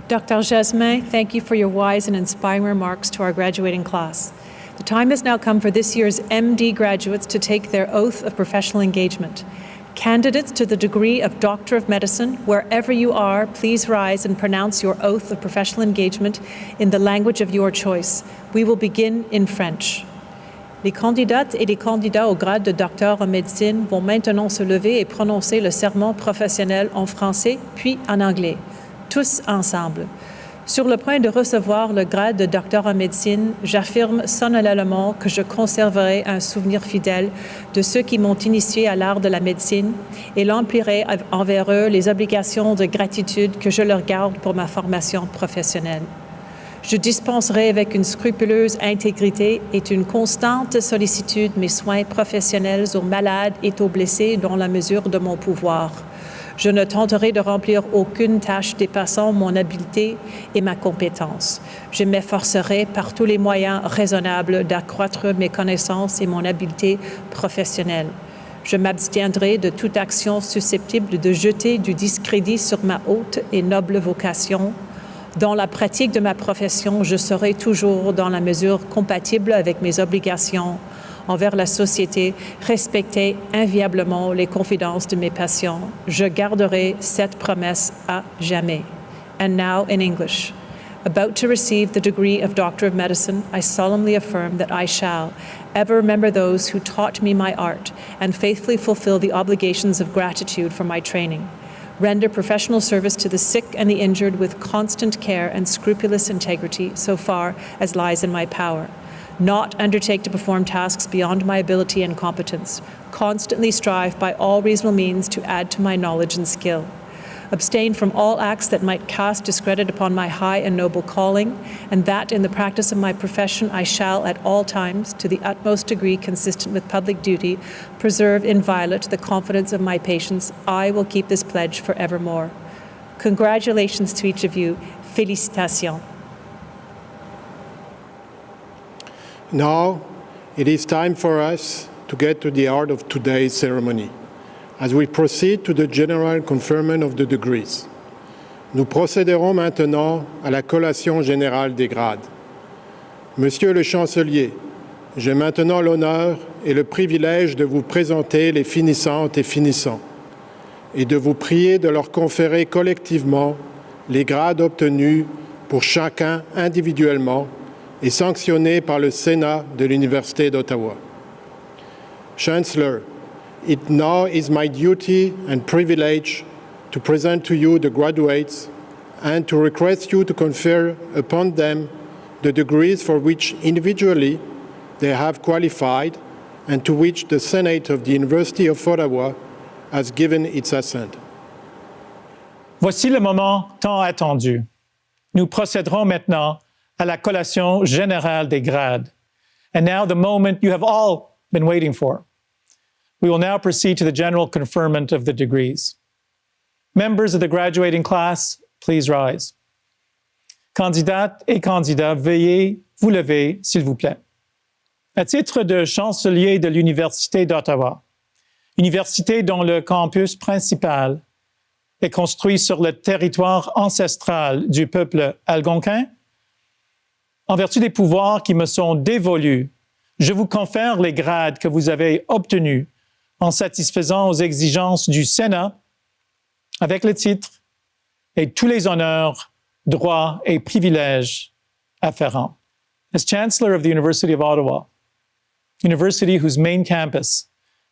Dr. Jasmin, thank you for your wise and inspiring remarks to our graduating class. The time has now come for this year's MD graduates to take their oath of professional engagement. Candidates to the degree of Doctor of Medicine, wherever you are, please rise and pronounce your oath of professional engagement in the language of your choice. We will begin in French. Les candidates et les candidats au grade de docteur en médecine vont maintenant se lever et prononcer le serment professionnel en français, puis en anglais. Tous ensemble. Sur le point de recevoir le grade de docteur en médecine, j'affirme solennellement que je conserverai un souvenir fidèle de ceux qui m'ont initié à l'art de la médecine et l'emplirai envers eux les obligations de gratitude que je leur garde pour ma formation professionnelle. Je dispenserai avec une scrupuleuse intégrité et une constante sollicitude mes soins professionnels aux malades et aux blessés dans la mesure de mon pouvoir. Je ne tenterai de remplir aucune tâche dépassant mon habileté et ma compétence. Je m'efforcerai par tous les moyens raisonnables d'accroître mes connaissances et mon habileté professionnelle. Je m'abstiendrai de toute action susceptible de jeter du discrédit sur ma haute et noble vocation. Dans la pratique de ma profession, je serai toujours, dans la mesure compatible avec mes obligations envers la société, respecter inviolablement les confidences de mes patients. Je garderai cette promesse à jamais. And now in English. About to receive the degree of Doctor of Medicine, I solemnly affirm that I shall ever remember those who taught me my art and faithfully fulfill the obligations of gratitude for my training. Render professional service to the sick and the injured with constant care and scrupulous integrity so far as lies in my power. Not undertake to perform tasks beyond my ability and competence. Constantly strive by all reasonable means to add to my knowledge and skill. Abstain from all acts that might cast discredit upon my high and noble calling, and that in the practice of my profession I shall at all times, to the utmost degree consistent with public duty, preserve inviolate the confidence of my patients. I will keep this pledge forevermore. Congratulations to each of you. Félicitations. Now, it is time for us to get to the heart of today's ceremony, as we proceed to the general conferment of the degrees. Nous procéderons maintenant à la collation générale des grades. Monsieur le chancelier, j'ai maintenant l'honneur et le privilège de vous présenter les finissantes et finissants et de vous prier de leur conférer collectivement les grades obtenus pour chacun individuellement et sanctionnés par le Sénat de l'Université d'Ottawa. Chancellor, it now is my duty and privilege to present to you the graduates and to request you to confer upon them the degrees for which individually they have qualified and to which the Senate of the University of Ottawa has given its assent. Voici le moment tant attendu. Nous procéderons maintenant à la collation générale des grades. And now the moment you have all been waiting for. We will now proceed to the general conferment of the degrees. Members of the graduating class, please rise. Candidates et candidats, veuillez vous lever, s'il vous plaît. À titre de chancelier de l'Université d'Ottawa, université dont le campus principal est construit sur le territoire ancestral du peuple algonquin, en vertu des pouvoirs qui me sont dévolus, je vous confère les grades que vous avez obtenus en satisfaisant aux exigences du Sénat avec le titre et tous les honneurs, droits et privilèges afférents. As Chancellor of the University of Ottawa, university whose main campus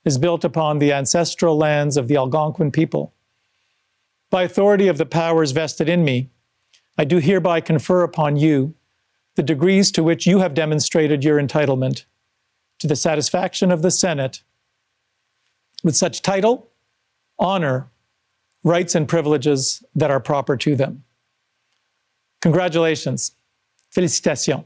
is built upon the ancestral lands of the Algonquin people, by authority of the powers vested in me, I do hereby confer upon you the degrees to which you have demonstrated your entitlement to the satisfaction of the Senate with such title, honor, rights, and privileges that are proper to them. Congratulations. Félicitations.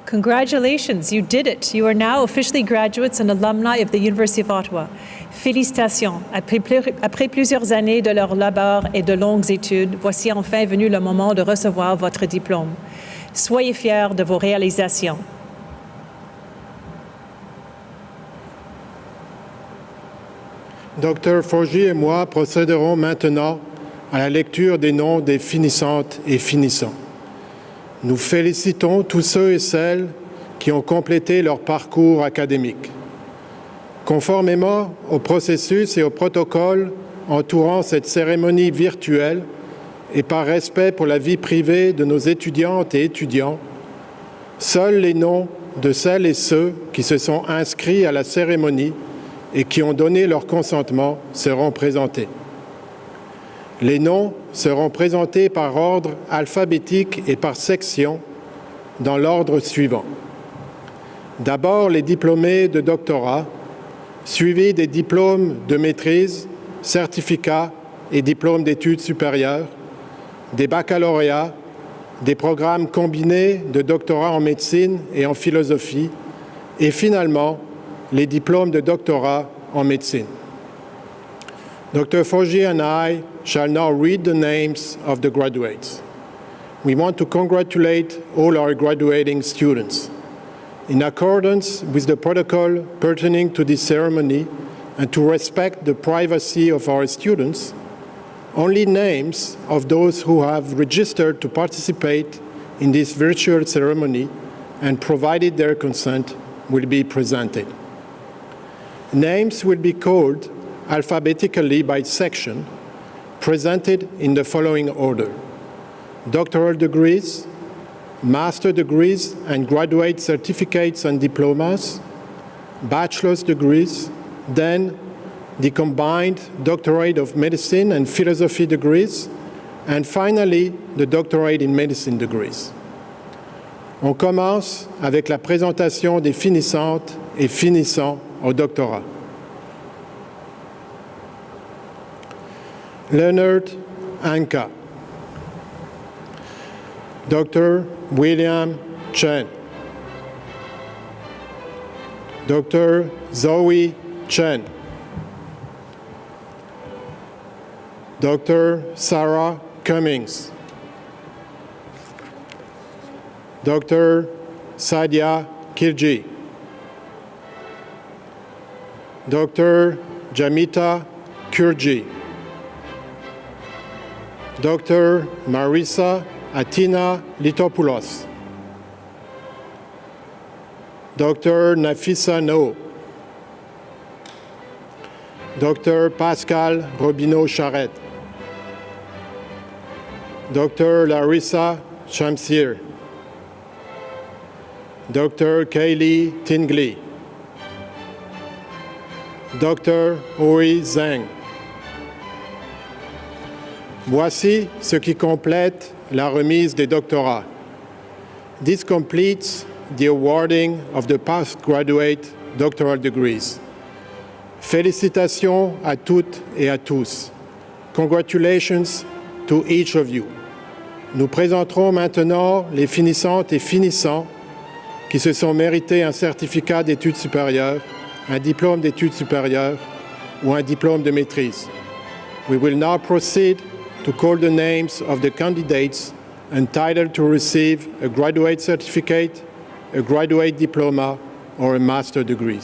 Congratulations, you did it. You are now officially graduates and alumni of the University of Ottawa. Félicitations. Après plusieurs années de leur labeur et de longues études, voici enfin venu le moment de recevoir votre diplôme. Soyez fiers de vos réalisations. Dr Forgy et moi procéderons maintenant à la lecture des noms des finissantes et finissants. Nous félicitons tous ceux et celles qui ont complété leur parcours académique. Conformément au processus et au protocole entourant cette cérémonie virtuelle et par respect pour la vie privée de nos étudiantes et étudiants, seuls les noms de celles et ceux qui se sont inscrits à la cérémonie et qui ont donné leur consentement seront présentés. Les noms seront présentés par ordre alphabétique et par section dans l'ordre suivant. D'abord, les diplômés de doctorat, suivis des diplômes de maîtrise, certificats et diplômes d'études supérieures, des baccalauréats, des programmes combinés de doctorat en médecine et en philosophie, et finalement, les diplômes de doctorat en médecine. Dr. Fauji and I shall now read the names of the graduates. We want to congratulate all our graduating students. In accordance with the protocol pertaining to this ceremony and to respect the privacy of our students, only names of those who have registered to participate in this virtual ceremony and provided their consent will be presented. Names will be called alphabetically by section, presented in the following order: doctoral degrees, master degrees and graduate certificates and diplomas, bachelor's degrees, then the combined doctorate of medicine and philosophy degrees, and finally the doctorate in medicine degrees. On commence avec la présentation des finissantes et finissants au doctorat. Leonard Anka, Dr. William Chen, Dr. Zoe Chen, Dr. Sarah Cummings, Dr. Sadia Kirji, Dr. Jamita Kurji, Dr. Marisa Atina Litopoulos, Dr. Nafisa No, Dr. Pascal Robineau-Charette, Dr. Larissa Shamsir, Dr. Kaylee Tingley, Dr. Hui Zheng. Voici ce qui complète la remise des doctorats. This completes the awarding of the postgraduate doctoral degrees. Félicitations à toutes et à tous. Congratulations to each of you. Nous présenterons maintenant les finissantes et finissants qui se sont mérités un certificat d'études supérieures, un diplôme d'études supérieures ou un diplôme de maîtrise. We will now proceed to call the names of the candidates entitled to receive a graduate certificate, a graduate diploma, or a master degree.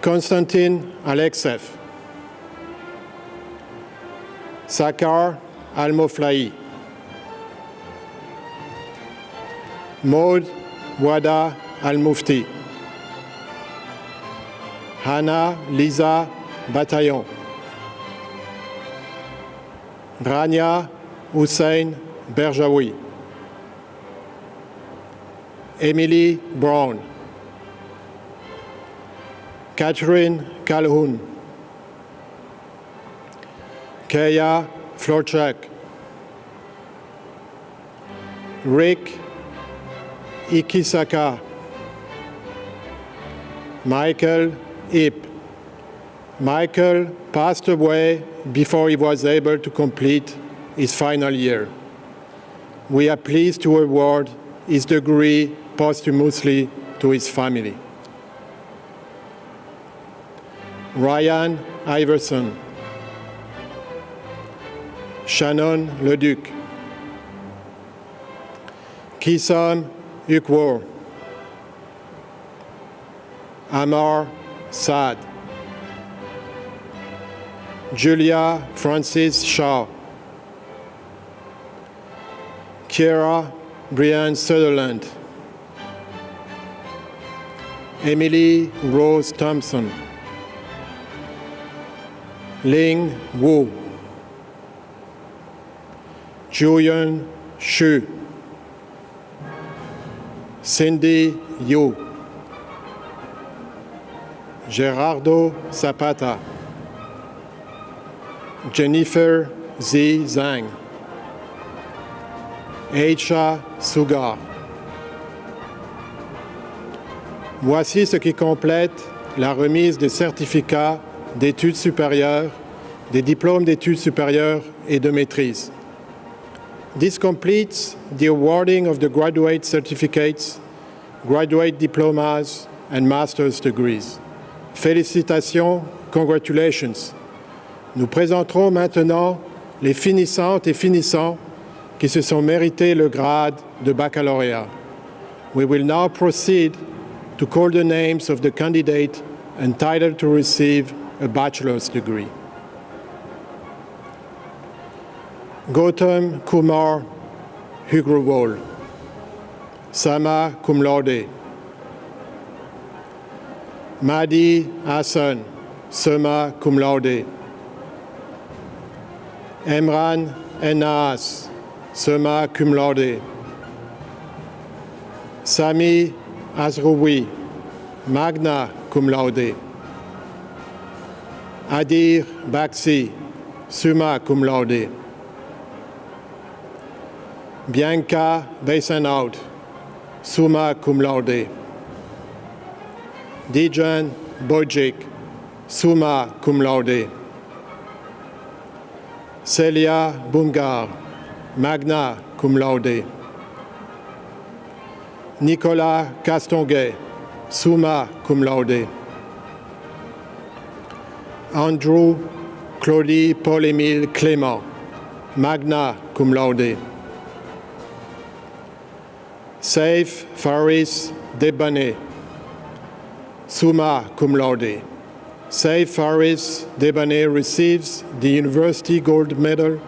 Konstantin Alexev, Sakar Almoflahi, Maud Wada Al-Mufti, Hannah Lisa Bataillon, Rania Hussein Berjaoui, Emily Brown, Catherine Calhoun, Kaya Florchak, Rick Ikisaka, Michael Ip. Michael passed away before he was able to complete his final year. We are pleased to award his degree posthumously to his family. Ryan Iverson, Shannon Leduc, Kisan Ukwor, Amar Saad, Julia Francis Shaw, Kiera Brianne Sutherland, Emily Rose Thompson, Ling Wu, Julian Xu, Cindy Yu, Gerardo Zapata, Jennifer Z. Zhang, Aisha Sugar. Voici ce qui complète la remise des certificats d'études supérieures, des diplômes d'études supérieures et de maîtrise. This completes the awarding of the graduate certificates, graduate diplomas, and master's degrees. Félicitations, congratulations. Nous présenterons maintenant les finissantes et finissants qui se sont mérités le grade de baccalauréat. We will now proceed to call the names of the candidate entitled to receive a bachelor's degree. Gautam Kumar Hugrawal, Sama cum laude. Mahdi Hassan, Summa cum laude. Emran Enas, Summa cum laude. Sami Azroui, magna cum laude. Adir Baksi, summa cum laude. Bianca Beisenhout, summa cum laude. Dijan Bojic, summa cum laude. Celia Bungar, magna cum laude. Nicolas Castonguay, summa cum laude. Andrew Claudie Paul-Émile Clément, magna cum laude. Saif Faris Debané, summa cum laude. Saif Faris Debané receives the University Gold Medal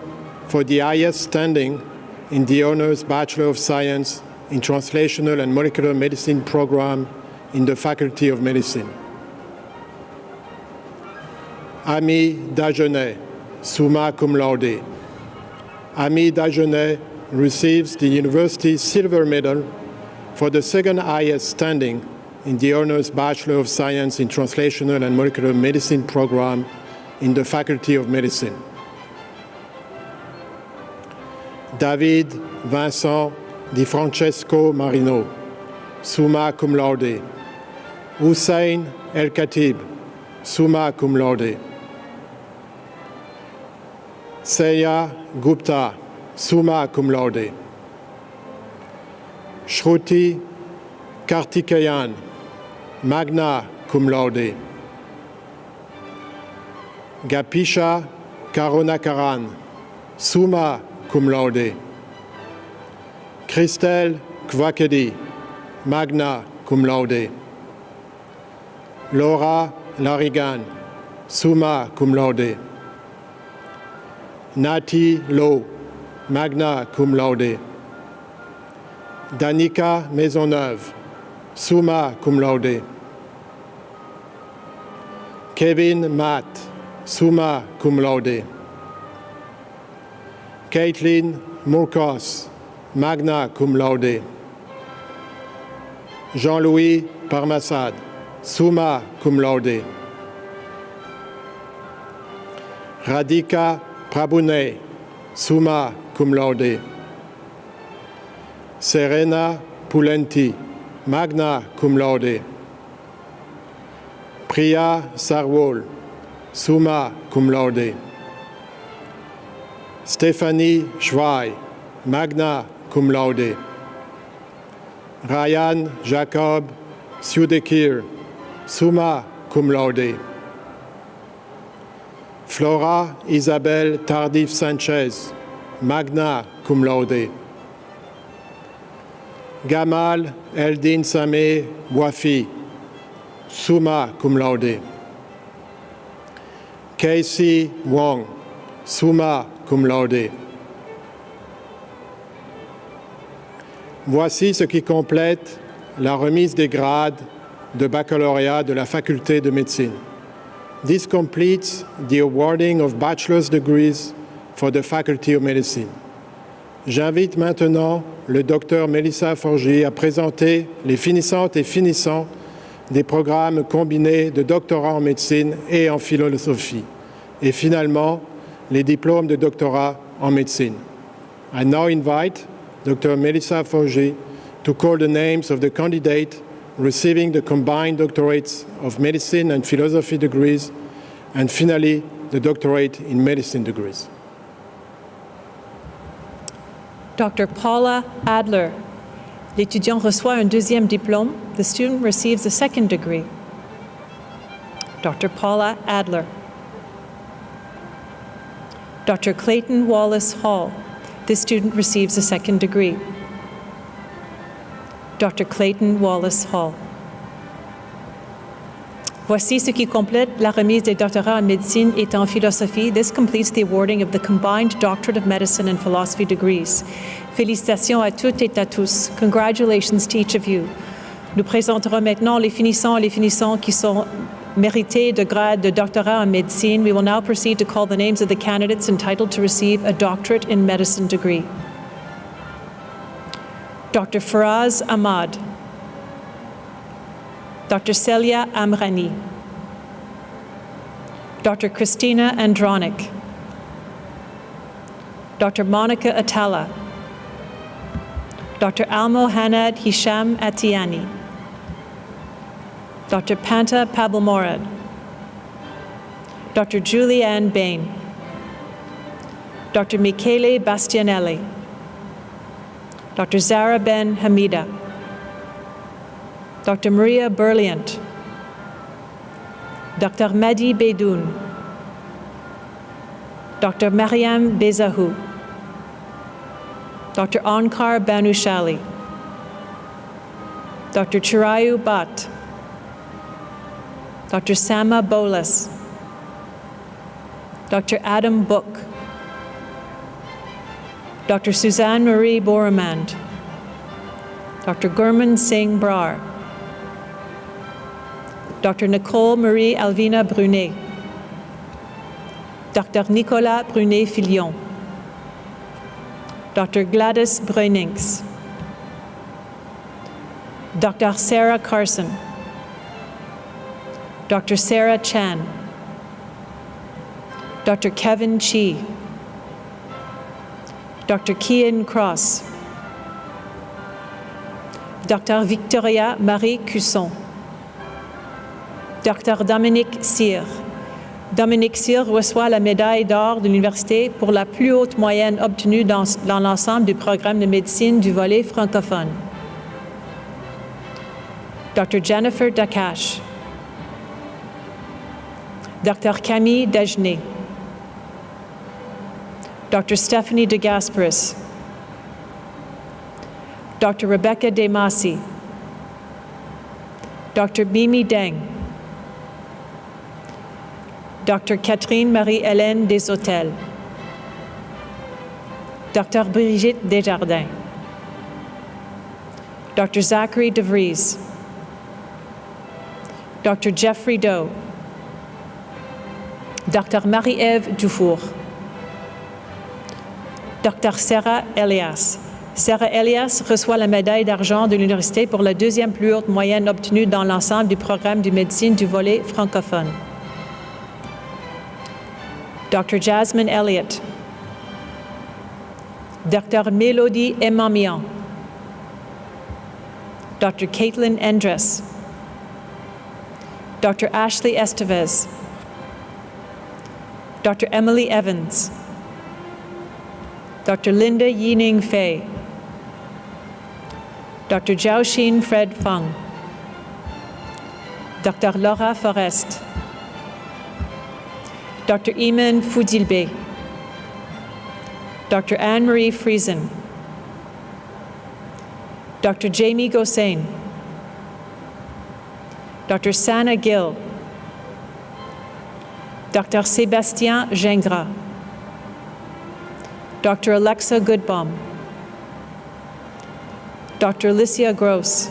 for the highest standing in the Honors Bachelor of Science in Translational and Molecular Medicine program in the Faculty of Medicine. Ami Dagenet, summa cum laude. Ami Dagenet receives the University Silver Medal for the second highest standing in the Honors Bachelor of Science in Translational and Molecular Medicine program in the Faculty of Medicine. David Vincent Di Francesco Marino, summa cum laude. Hussein El Khatib, summa cum laude. Seya Gupta, summa cum laude. Shruti Kartikeyan, magna cum laude. Gapisha Karunakaran, summa cum laude. Christelle Kwakedi, magna cum laude. Laura Larigan, summa cum laude. Nati Lowe, magna cum laude. Danica Maisonneuve, summa cum laude. Kevin Matt, summa cum laude. Caitlin Murkos, magna cum laude. Jean-Louis Parmassad, summa cum laude. Radhika Prabhuné, summa cum laude. Serena Pulenti, magna cum laude. Priya Sarwal, summa cum laude. Stéphanie Schwei, magna cum laude. Ryan Jacob Siudekir, summa cum laude. Flora Isabelle Tardif Sanchez, magna cum laude. Gamal Eldin Sameh Wafi, summa cum laude. Casey Wong, summa cum laude. Voici ce qui complète la remise des grades de baccalauréat de la Faculté de médecine. This completes the awarding of bachelor's degrees for the Faculty of Medicine. J'invite maintenant le Dr Melissa Forgy à présenter les finissantes et finissants des programmes combinés de doctorat en médecine et en philosophie, et finalement les diplômes de doctorat en médecine. I now invite Dr. Melissa Forgy to call the names of the candidates receiving the combined doctorates of medicine and philosophy degrees, and finally the doctorate in medicine degrees. Dr. Paula Adler. L'étudiant reçoit un deuxième diplôme. The student receives a second degree. Dr. Paula Adler. Dr. Clayton Wallace Hall. This student receives a second degree. Dr. Clayton Wallace Hall. Voici ce qui complète la remise des doctorats en médecine et en philosophie. This completes the awarding of the combined Doctorate of Medicine and Philosophy degrees. Félicitations à toutes et à tous. Congratulations to each of you. Nous présenterons maintenant les finissants et les finissants qui sont mérités de grade de doctorat en médecine. We will now proceed to call the names of the candidates entitled to receive a doctorate in medicine degree. Dr. Faraz Ahmad. Dr. Celia Amrani. Dr. Christina Andronic. Dr. Monica Atala. Dr. Almo Hanad Hisham Atiani. Dr. Panta Pabalmorad. Dr. Julianne Bain. Dr. Michele Bastianelli. Dr. Zara Ben Hamida. Dr. Maria Berliant. Dr. Madi Beydoun. Dr. Mariam Bezahou. Dr. Ankar Banushali. Dr. Chirayu Bhatt. Dr. Sama Bolas. Dr. Adam Book. Dr. Suzanne Marie Boramand. Dr. Gurman Singh Brar. Dr. Nicole Marie Alvina Brunet. Dr. Nicolas Brunet-Filion. Dr. Gladys Bruynings. Dr. Sarah Carson. Dr. Sarah Chan. Dr. Kevin Chi. Dr. Kian Cross. Dr. Victoria Marie Cusson. Dr. Dominique Cyr. Dominique Cyr reçoit la médaille d'or de l'université pour la plus haute moyenne obtenue dans l'ensemble du programme de médecine du volet francophone. Dr. Jennifer Dakash. Dr. Camille Dagenet. Dr. Stephanie De Gasperis. Dr. Rebecca Demasi. Dr. Mimi Deng. Dr. Catherine Marie-Hélène Deshôtels. Dr. Brigitte Desjardins. Dr. Zachary DeVries. Dr. Jeffrey Doe. Dr. Marie-Ève Dufour. Dr. Sarah Elias. Sarah Elias reçoit la médaille d'argent de l'université pour la deuxième plus haute moyenne obtenue dans l'ensemble du programme de médecine du volet francophone. Dr. Jasmine Elliott. Dr. Mélodie Emamian. Dr. Caitlin Endres. Dr. Ashley Estevez. Dr. Emily Evans. Dr. Linda Yining Fei. Dr. Jiaoxin Fred Feng. Dr. Laura Forest. Dr. Iman Foudilbe. Dr. Anne-Marie Friesen. Dr. Jamie Gossain. Dr. Sana Gill. Dr. Sébastien Gingras. Dr. Alexa Goodbaum. Dr. Alicia Gross,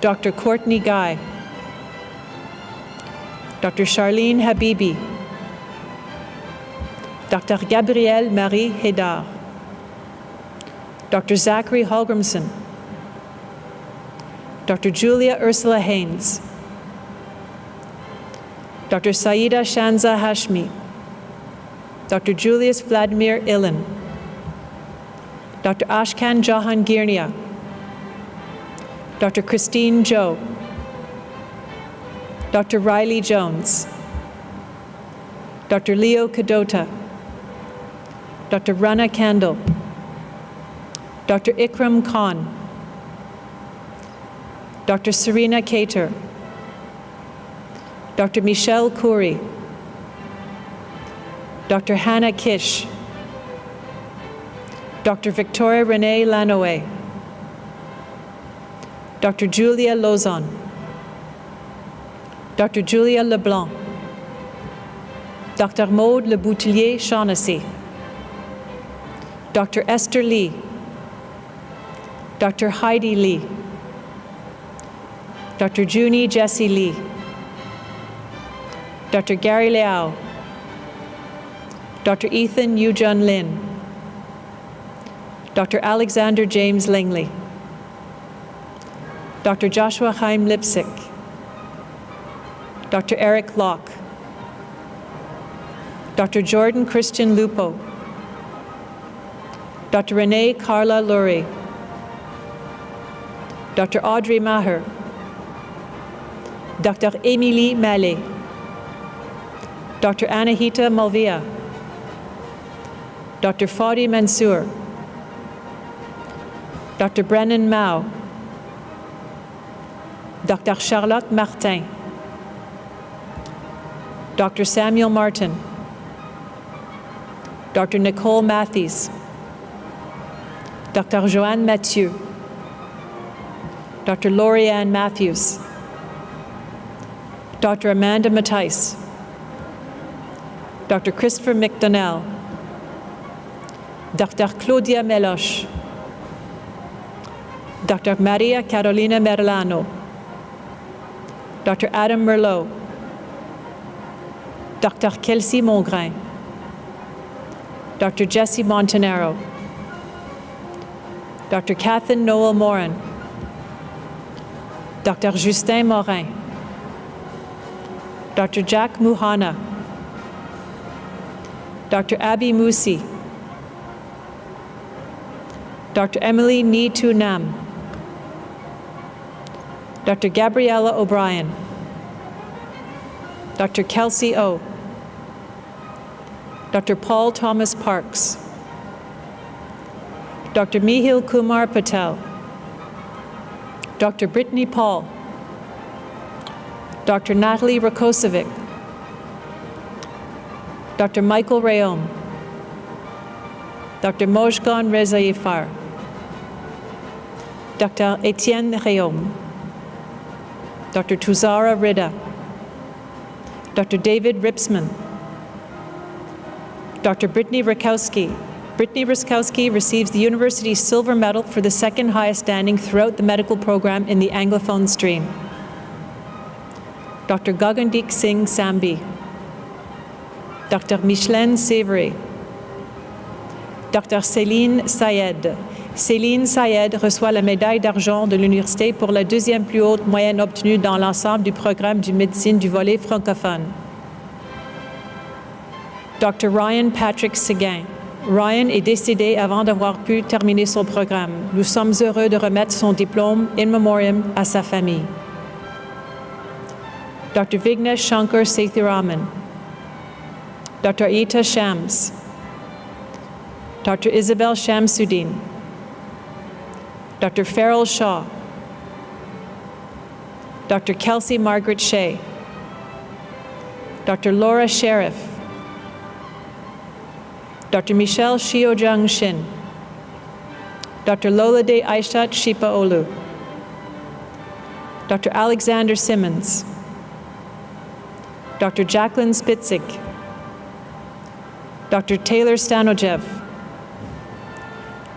Dr. Courtney Guy, Dr. Charlene Habibi, Dr. Gabrielle Marie Hédard, Dr. Zachary Holgrimson, Dr. Julia Ursula Haynes, Dr. Saida Shanza Hashmi, Dr. Julius Vladimir Ilin, Dr. Ashkan Jahan Girnia, Dr. Christine Joe, Dr. Riley Jones, Dr. Leo Kadota, Dr. Rana Kandel, Dr. Ikram Khan, Dr. Serena Cater, Dr. Michelle Khoury, Dr. Hannah Kish, Dr. Victoria Renee Lanoe, Dr. Julia Lozon, Dr. Julia Leblanc, Dr. Maude Le Boutillier Shaughnessy, Dr. Esther Lee, Dr. Heidi Lee, Dr. Junie Jessie Lee, Dr. Gary Liao, Dr. Ethan Yujun Lin, Dr. Alexander James Langley, Dr. Joshua Chaim Lipsick, Dr. Eric Locke, Dr. Jordan Christian Lupo, Dr. Renee Carla Lurie, Dr. Audrey Maher, Dr. Émilie Mallet, Dr. Anahita Malvia, Dr. Fadi Mansour, Dr. Brennan Mao, Dr. Charlotte Martin, Dr. Samuel Martin, Dr. Nicole Matthews, Dr. Joanne Mathieu, Dr. Lorianne Matthews, Dr. Amanda Mattice, Dr. Christopher McDonnell, Dr. Claudia Meloche, Dr. Maria Carolina Merlano, Dr. Adam Merlot, Dr. Kelsey Mongrain, Dr. Jesse Montanaro, Dr. Catherine Noel Morin, Dr. Justin Morin, Dr. Jack Muhana, Dr. Abby Musi, Dr. Emily Nitu Nam, Dr. Gabriella O'Brien, Dr. Kelsey O, Dr. Paul Thomas Parks, Dr. Mihil Kumar Patel, Dr. Brittany Paul, Dr. Natalie Rakosovic, Dr. Michael Rayom, Dr. Mojgan Rezaifar, Dr. Etienne Rayom, Dr. Tuzara Rida, Dr. David Ripsman, Dr. Brittany Rakowski. Brittany Raskowski receives the university's silver medal for the second highest standing throughout the medical program in the Anglophone stream. Dr. Gagandeep Singh Sambi, Dr. Micheline Sévry, Dr. Céline Sayed. Céline Sayed reçoit la médaille d'argent de l'université pour la deuxième plus haute moyenne obtenue dans l'ensemble du programme de médecine du volet francophone. Dr. Ryan Patrick Seguin. Ryan est décédé avant d'avoir pu terminer son programme. Nous sommes heureux de remettre son diplôme in memoriam à sa famille. Dr. Vignesh Shankar Sethuraman, Dr. Aita Shams, Dr. Isabel Shamsuddin, Dr. Farrell Shaw, Dr. Kelsey Margaret Shea, Dr. Laura Sheriff, Dr. Michelle Shiojung Shin, Dr. Lolade Aishat Shipa Olu, Dr. Alexander Simmons, Dr. Jacqueline Spitzig, Dr. Taylor Stanojev,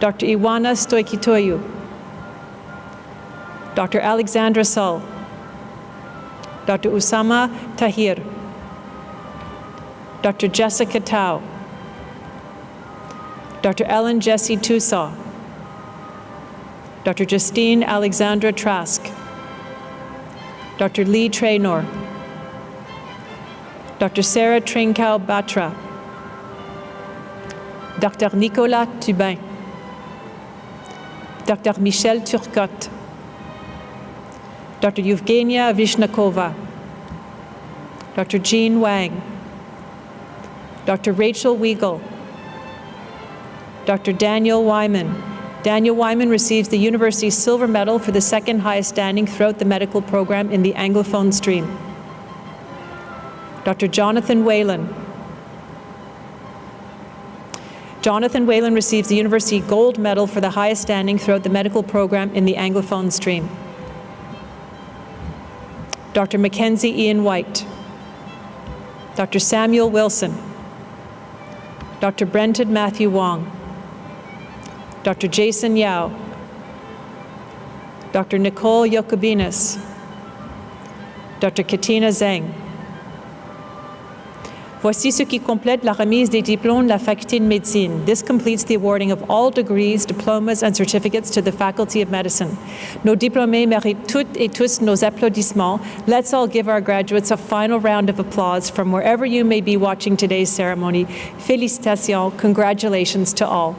Dr. Iwana Stoikitoyu, Dr. Alexandra Sull, Dr. Usama Tahir, Dr. Jessica Tao, Dr. Ellen Jessie Tusaw, Dr. Justine Alexandra Trask, Dr. Lee Traynor, Dr. Sarah Trinkau Batra, Dr. Nicolas Tubin, Dr. Michelle Turcotte, Dr. Evgenia Vishnakova, Dr. Jean Wang, Dr. Rachel Weigel, Dr. Daniel Wyman. Daniel Wyman receives the University's Silver Medal for the second highest standing throughout the medical program in the Anglophone stream. Dr. Jonathan Whalen. Jonathan Whalen receives the University Gold Medal for the highest standing throughout the medical program in the Anglophone stream. Dr. Mackenzie Ian White. Dr. Samuel Wilson. Dr. Brenton Matthew Wong. Dr. Jason Yao, Dr. Nicole Yokobinas, Dr. Katina Zeng. Voici ce qui complète la remise des diplômes de la Faculté de médecine. This completes the awarding of all degrees, diplomas, and certificates to the Faculty of Medicine. Nos diplômés méritent toutes et tous nos applaudissements. Let's all give our graduates a final round of applause from wherever you may be watching today's ceremony. Félicitations, congratulations to all.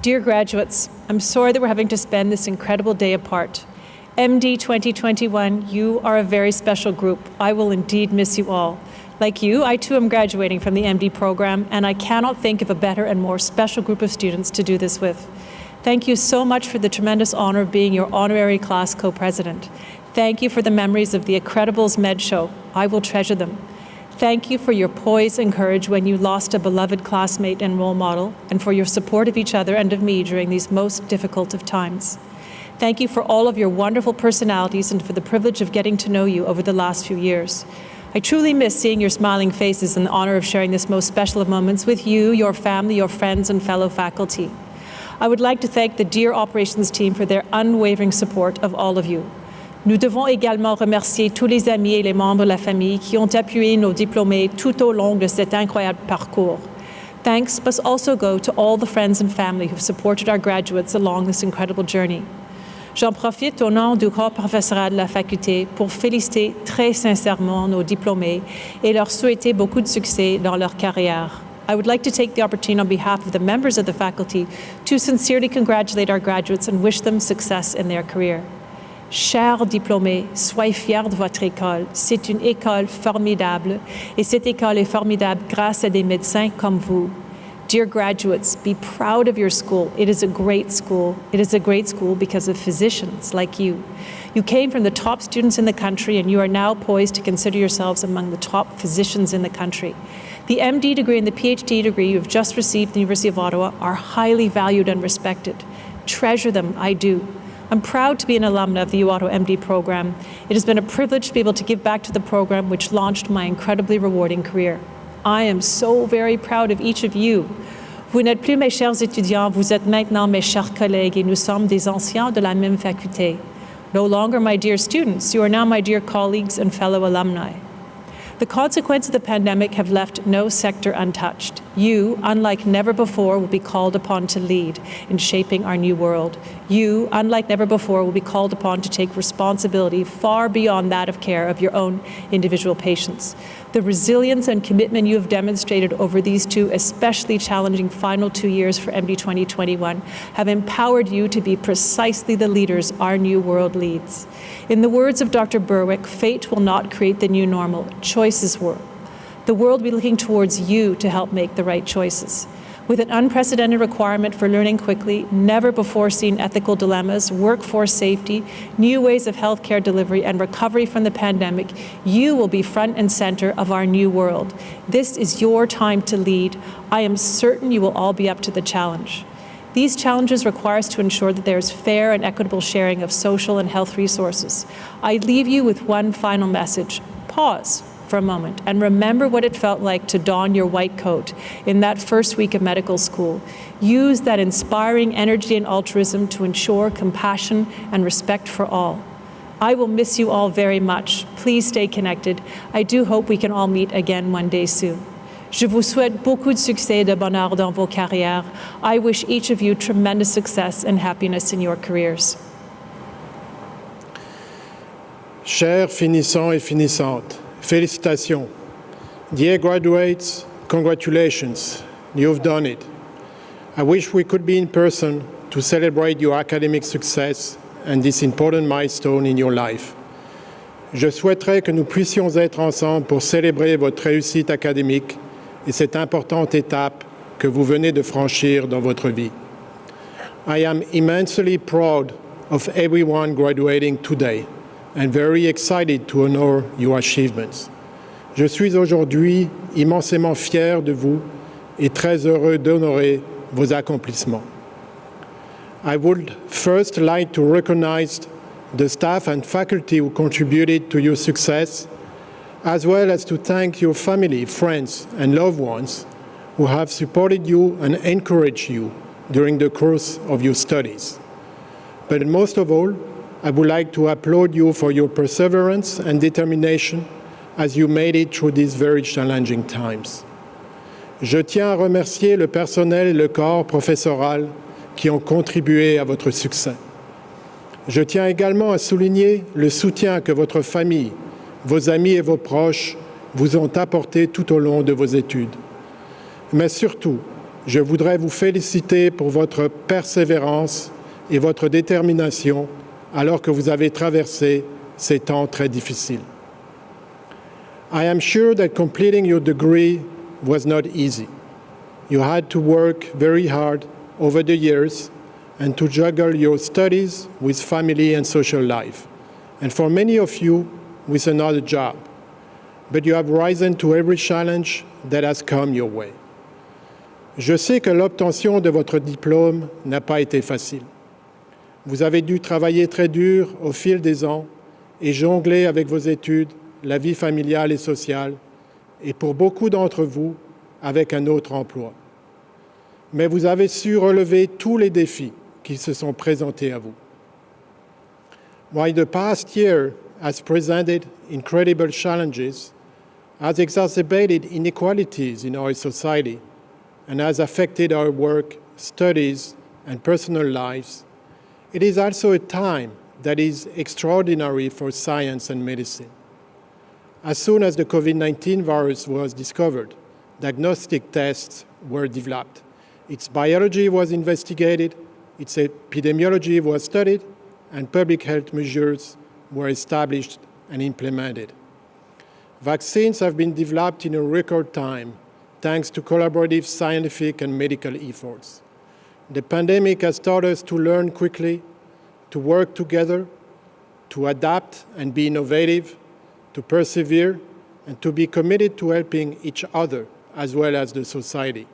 Dear graduates, I'm sorry that we're having to spend this incredible day apart. MD 2021, you are a very special group. I will indeed miss you all. Like you, I too am graduating from the MD program, and I cannot think of a better and more special group of students to do this with. Thank you so much for the tremendous honor of being your honorary class co-president. Thank you for the memories of the Incredibles Med Show. I will treasure them. Thank you for your poise and courage when you lost a beloved classmate and role model, and for your support of each other and of me during these most difficult of times. Thank you for all of your wonderful personalities and for the privilege of getting to know you over the last few years. I truly miss seeing your smiling faces in the honor of sharing this most special of moments with you, your family, your friends, and fellow faculty. I would like to thank the dear operations team for their unwavering support of all of you. Nous devons également remercier tous les amis et les membres de la famille qui ont appuyé nos diplômés tout au long de cet incroyable parcours. Thanks must also go to all the friends and family who've supported our graduates along this incredible journey. J'en profite au nom du corps professoral de la Faculté pour féliciter très sincèrement nos diplômés et leur souhaiter beaucoup de succès dans leur carrière. I would like to take the opportunity on behalf of the members of the faculty to sincerely congratulate our graduates and wish them success in their career. Chers diplômés, soyez fiers de votre école. C'est une école formidable et cette école est formidable grâce à des médecins comme vous. Dear graduates, be proud of your school. It is a great school. It is a great school because of physicians like you. You came from the top students in the country and you are now poised to consider yourselves among the top physicians in the country. The MD degree and the PhD degree you have just received at the University of Ottawa are highly valued and respected. Treasure them, I do. I'm proud to be an alumna of the UOTO MD program. It has been a privilege to be able to give back to the program which launched my incredibly rewarding career. I am so very proud of each of you. Vous n'êtes plus mes chers étudiants, vous êtes maintenant mes chers collègues et nous sommes des anciens de la même faculté. No longer my dear students, you are now my dear colleagues and fellow alumni. The consequences of the pandemic have left no sector untouched. You, unlike never before, will be called upon to lead in shaping our new world. You, unlike never before, will be called upon to take responsibility far beyond that of care of your own individual patients. The resilience and commitment you have demonstrated over these two especially challenging final 2 years for MD 2021 have empowered you to be precisely the leaders our new world needs. In the words of Dr. Berwick, fate will not create the new normal, choices will. The world will be looking towards you to help make the right choices. With an unprecedented requirement for learning quickly, never before seen ethical dilemmas, workforce safety, new ways of healthcare delivery, and recovery from the pandemic, you will be front and center of our new world. This is your time to lead. I am certain you will all be up to the challenge. These challenges require us to ensure that there is fair and equitable sharing of social and health resources. I leave you with one final message. Pause for a moment and remember what it felt like to don your white coat in that first week of medical school. Use that inspiring energy and altruism to ensure compassion and respect for all. I will miss you all very much. Please stay connected. I do hope we can all meet again one day soon. Je vous souhaite beaucoup de succès et de bonheur dans vos carrières. I wish each of you tremendous success and happiness in your careers. Chers finissants et finissantes, félicitations. Dear graduates, congratulations. You've done it. I wish we could be in person to celebrate your academic success and this important milestone in your life. Je souhaiterais que nous puissions être ensemble pour célébrer votre réussite académique et cette importante étape que vous venez de franchir dans votre vie. I am immensely proud of everyone graduating today and very excited to honor your achievements. Je suis aujourd'hui immensément fier de vous et très heureux d'honorer vos accomplissements. I would first like to recognize the staff and faculty who contributed to your success, as well as to thank your family, friends, and loved ones who have supported you and encouraged you during the course of your studies. But most of all, I would like to applaud you for your perseverance and determination as you made it through these very challenging times. Je tiens à remercier le personnel et le corps professoral qui ont contribué à votre succès. Je tiens également à souligner le soutien que votre famille, vos amis et vos proches vous ont apporté tout au long de vos études. Mais surtout, je voudrais vous féliciter pour votre persévérance et votre détermination alors que vous avez traversé ces temps très difficiles. I am sure that completing your degree was not easy. You had to work very hard over the years and to juggle your studies with family and social life, and for many of you, with another job. But you have risen to every challenge that has come your way. Je sais que l'obtention de votre diplôme n'a pas été facile. Vous avez dû travailler très dur au fil des ans et jongler avec vos études, la vie familiale et sociale, et pour beaucoup d'entre vous, avec un autre emploi. Mais vous avez su relever tous les défis qui se sont présentés à vous. While the past year has presented incredible challenges, has exacerbated inequalities in our society, and has affected our work, studies, and personal lives, it is also a time that is extraordinary for science and medicine. As soon as the COVID-19 virus was discovered, diagnostic tests were developed. Its biology was investigated, its epidemiology was studied, and public health measures were established and implemented. Vaccines have been developed in a record time, thanks to collaborative scientific and medical efforts. The pandemic has taught us to learn quickly, to work together, to adapt and be innovative, to persevere, and to be committed to helping each other as well as the society.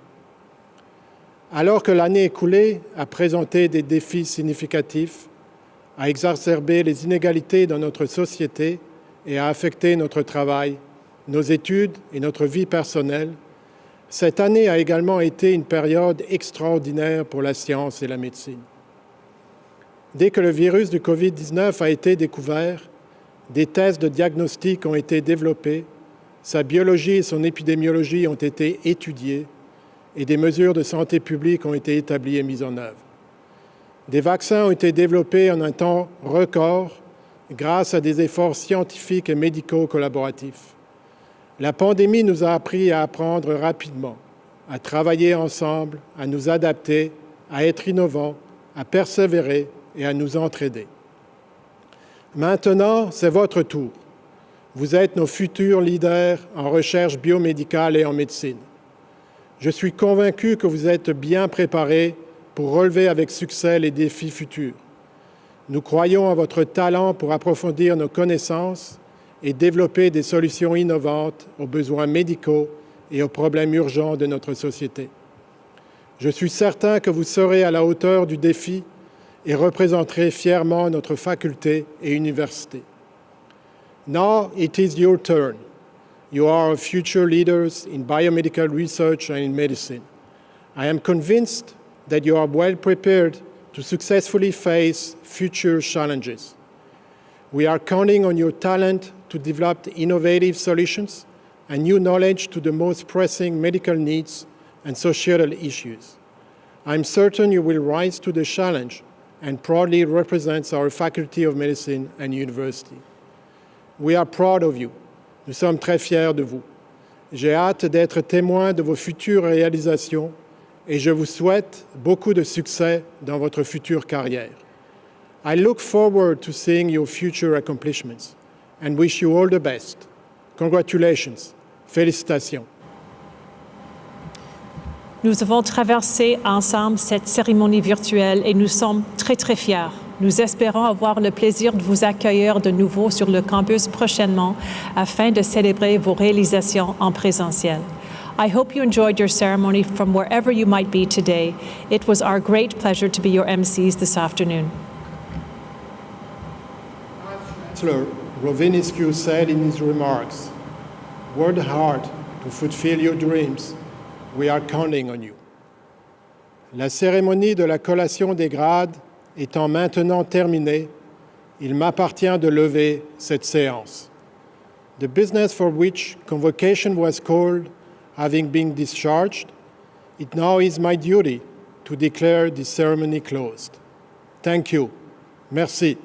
Alors que l'année écoulée a présenté des défis significatifs, a exacerbé les inégalités dans notre société et a affecté notre travail, nos études et notre vie personnelle, cette année a également été une période extraordinaire pour la science et la médecine. Dès que le virus du COVID-19 a été découvert, des tests de diagnostic ont été développés, sa biologie et son épidémiologie ont été étudiées et des mesures de santé publique ont été établies et mises en œuvre. Des vaccins ont été développés en un temps record grâce à des efforts scientifiques et médicaux collaboratifs. La pandémie nous a appris à apprendre rapidement, à travailler ensemble, à nous adapter, à être innovants, à persévérer et à nous entraider. Maintenant, c'est votre tour. Vous êtes nos futurs leaders en recherche biomédicale et en médecine. Je suis convaincu que vous êtes bien préparés pour relever avec succès les défis futurs. Nous croyons à votre talent pour approfondir nos connaissances et développer des solutions innovantes aux besoins médicaux et aux problèmes urgents de notre société. Je suis certain que vous serez à la hauteur du défi et représenterez fièrement notre faculté et université. Now it is your turn. You are our future leaders in biomedical research and in medicine. I am convinced that you are well prepared to successfully face future challenges. We are counting on your talent to develop innovative solutions and new knowledge to the most pressing medical needs and societal issues. I'm certain you will rise to the challenge and proudly represent our Faculty of Medicine and University. We are proud of you. Nous sommes très fiers de vous. J'ai hâte d'être témoin de vos futures réalisations et je vous souhaite beaucoup de succès dans votre future carrière. I look forward to seeing your future accomplishments and wish you all the best. Congratulations. Félicitations. Nous avons traversé ensemble cette cérémonie virtuelle et nous sommes très fiers. Nous espérons avoir le plaisir de vous accueillir de nouveau sur le campus prochainement afin de célébrer vos réalisations en présentiel. I hope you enjoyed your ceremony from wherever you might be today. It was our great pleasure to be your MCs this afternoon. Chancellor Rovinescu said in his remarks, "Work hard to fulfill your dreams. We are counting on you." La cérémonie de la collation des grades étant maintenant terminée, il m'appartient de lever cette séance. The business for which convocation was called having been discharged, it now is my duty to declare this ceremony closed. Thank you. Merci.